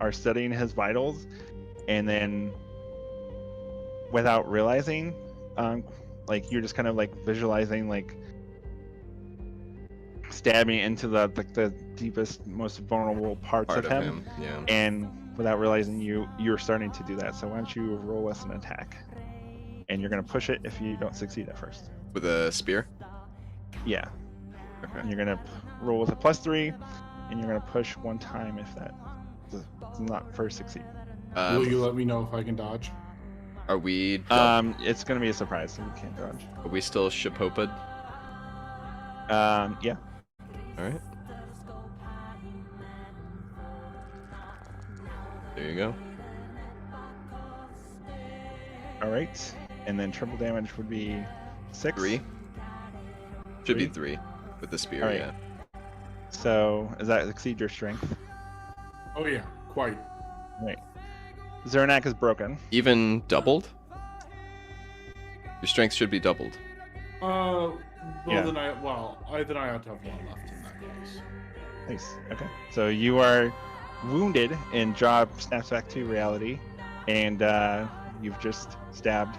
are studying his vitals, and then without realizing, like you're just kind of like visualizing like stabbing into the deepest, most vulnerable parts Part of him, yeah. and without realizing you're starting to do that. So why don't you roll us an attack, and you're gonna push it if you don't succeed at first. With a spear? Yeah. Okay. And you're gonna roll with a +3, and you're gonna push one time if that does not first succeed. Will you let me know if I can dodge? Are we It's gonna be a surprise, so you can't dodge. are we still shipoped? Yeah. Alright. There you go. All right. And then triple damage would be 6. 3. Should be 3? 3 with the spear, Alright. yeah. So does that exceed your strength? Oh yeah, quite. Right. Zernak is broken. Even doubled? Your strength should be doubled. Well, Yeah. then I ought to have one left in that case. Nice. Okay. So you are wounded, and Jaw snaps back to reality, and you've just stabbed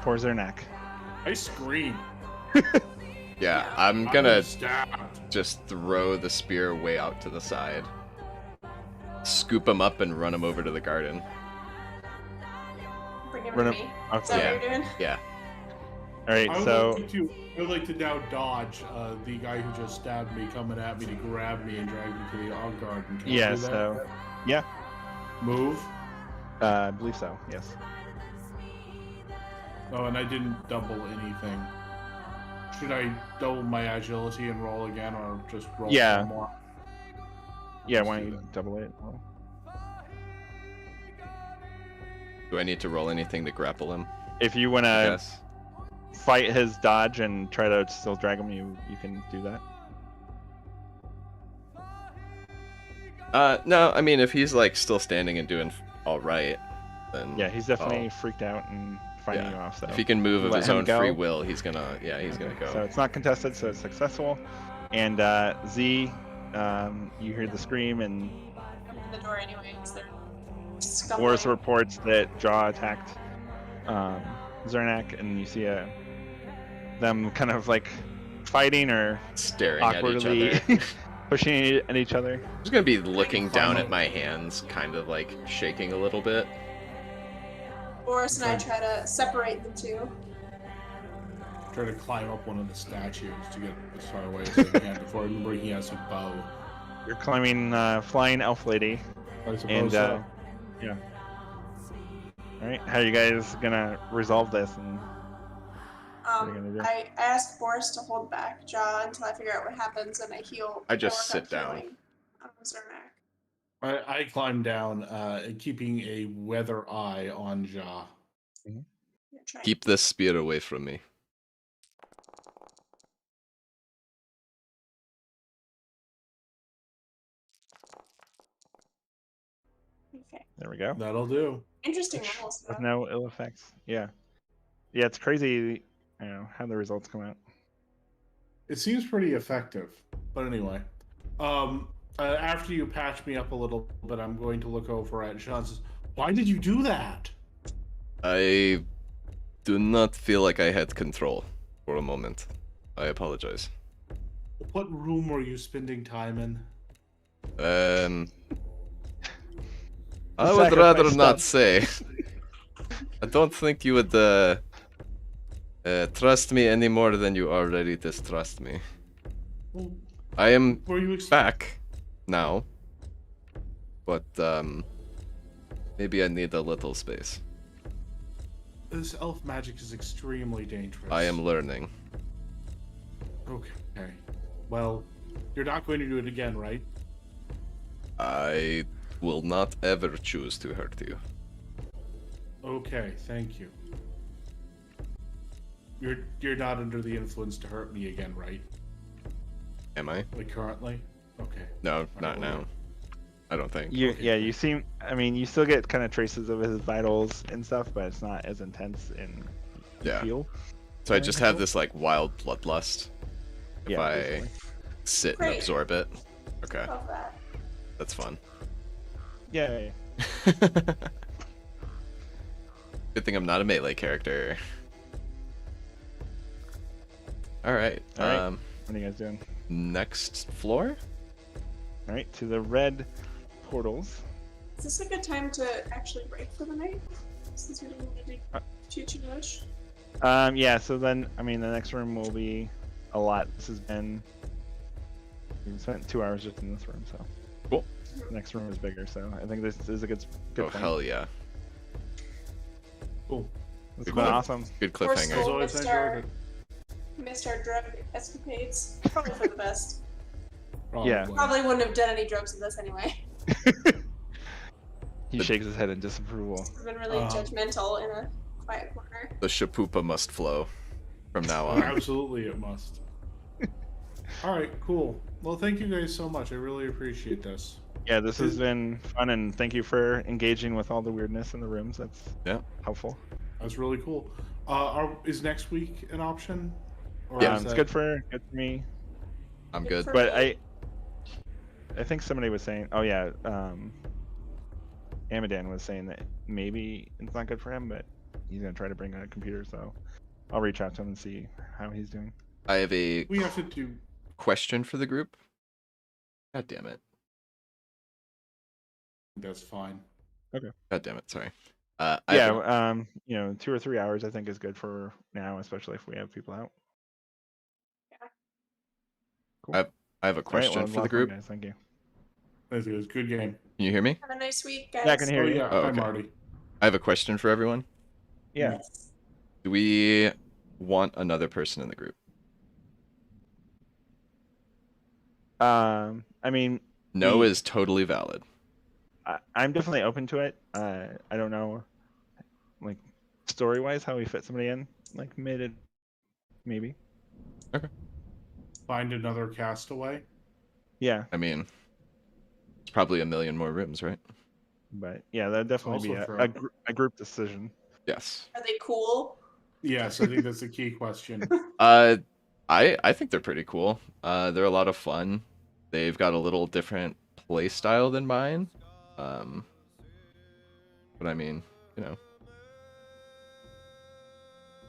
poor Zernak. I scream. Yeah, I'm gonna stabbed. just throw the spear way out to the side. Scoop him up and run him over to the garden. Bring him Run to him- me. Okay. Is that Yeah. what you're doing? Yeah. All right. I So would like to now dodge the guy who just stabbed me coming at me to grab me and drag me to the garden. Can I yeah. do that? So yeah. Move. I believe so. Yes. Oh, and I didn't double anything. Should I double my agility and roll again, or just roll Yeah. some more? Yeah. Let's Why do don't you that. double it? Oh. Do I need to roll anything to grapple him? If you want to Yes. fight his dodge and try to still drag him, you can do that. No, I mean if he's like still standing and doing all right, then Yeah, he's definitely freaked out and fighting Yeah. you off. So if he can move of let his him own go. free will, he's gonna go. So it's not contested, so it's successful. And Z, you hear the scream, and I'm in the door anyway. It's their scuffling. Boris reports that Jaw attacked Zernak, and you see them kind of like fighting or Staring at each awkwardly other. pushing at each other. I'm just gonna be looking down at my hands, kind of like shaking a little bit. Boris and I try to separate the two. Try to climb up one of the statues to get as far away as I can before I remember he has a bow. You're climbing Flying Elf Lady, I suppose and so. yeah. All right, how are you guys gonna resolve this? And are you gonna do? I asked Boris to hold back Jaw until I figure out what happens, and I heal. I just work up sit down. healing on Zernak. I climb down, keeping a weather eye on Jaw. You're trying- Keep this spear away from me. Okay. There we go. That'll do. Interesting rolls, With though. no ill effects. Yeah. Yeah, it's crazy, how the results come out. It seems pretty effective. But anyway, after you patch me up a little bit, I'm going to look over at Sean and says, "Why did you do that?" I do not feel like I had control for a moment. I apologize. What room were you spending time in? I would rather Sacrifice not stuff. say. I don't think you would trust me any more than you already distrust me. Well, I am were you back now, but maybe I need a little space. This elf magic is extremely dangerous. I am learning. Okay. Well, you're not going to do it again, right? I will not ever choose to hurt you. Okay, thank you. You're not under the influence to hurt me again, right? Am I? Like currently? Okay. No, not well, now. I don't think. You seem. I mean, you still get kind of traces of his vitals and stuff, but it's not as intense in Yeah. feel. So I just have this like wild bloodlust. If Yeah, I basically. sit and Great. absorb it. Okay, Love that. that's fun. Yay. Good thing I'm not a melee character. All right. All right. What are you guys doing? Next floor. All right, to the red portals. Is this a good time to actually break for the night? Since we didn't need to too much. Yeah. So then, I mean, the next room will be a lot. This has been. We spent 2 hours just in this room, so. Cool. The next room is bigger, so I think this is a good Oh point. hell yeah! Cool. It's Good been clip. awesome. Good Poor cliffhanger. As soul always, I missed enjoyed our, it. missed our drug escapades. Probably for the best. Yeah. Probably wouldn't have done any drugs with us anyway. He shakes his head in disapproval. We've been really judgmental in a quiet corner. The shapupa must flow from now Oh, on. absolutely, it must. All right, cool. Well, thank you guys so much. I really appreciate this. Yeah, this has been fun, and thank you for engaging with all the weirdness in the rooms. That's Yeah. helpful. That's really cool. Is next week an option? Or Yeah, is It's that- good for me. I'm Good good. for But me. I think somebody was saying, oh yeah, Amadan was saying that maybe it's not good for him, but he's gonna try to bring a computer, so I'll reach out to him and see how he's doing. I have a We have to do. question for the group. God damn it. That's fine. God damn it. Sorry. I have Yeah, 2 or 3 hours I think is good for now, especially if we have people out. I have a All right, question well, for the last one, group. guys. Thank you. That's good. Good game. Can you hear me? Have a nice week, guys. Yeah, I can hear Oh you. yeah. Oh, Hi, okay. Marty. I have a question for everyone. Yeah. Yes. Do we want another person in the group? I mean, No We- is totally valid. I'm definitely open to it. I don't know, like story wise, how we fit somebody in, like mid, maybe. Find another castaway. Yeah, I mean, it's probably a million more rooms, right? but yeah, that'd definitely be Also a, true. a group decision. Yes. Are they cool? Yes, I think that's the key question. I think they're pretty cool. They're a lot of fun. They've got a little different play style than mine. But I mean, you know,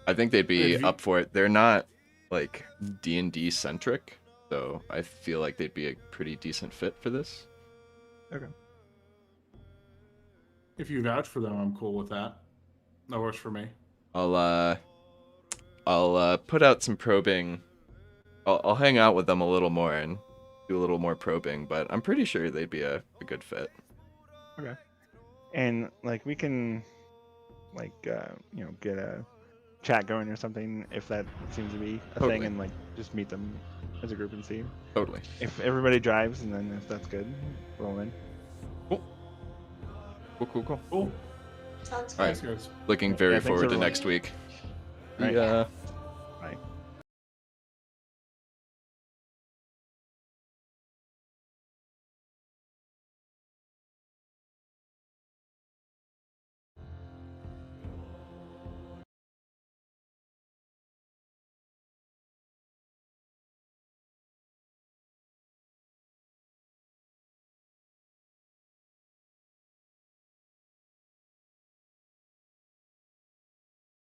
I think they'd be If you- up for it. They're not like D&D centric, so I feel like they'd be a pretty decent fit for this. If you vouch for them, I'm cool with that. That works for me. I'll put out some probing. I'll hang out with them a little more and do a little more probing, but I'm pretty sure they'd be a good fit. And like we can, like get a chat going or something if that seems to be a Totally. thing, and like just meet them as a group and see Totally. if everybody drives, and then if that's good, roll in. Cool. Cool. Sounds All good. right. Thanks, guys. Looking very Yeah, thanks, forward to everyone. next week. Right. Yeah.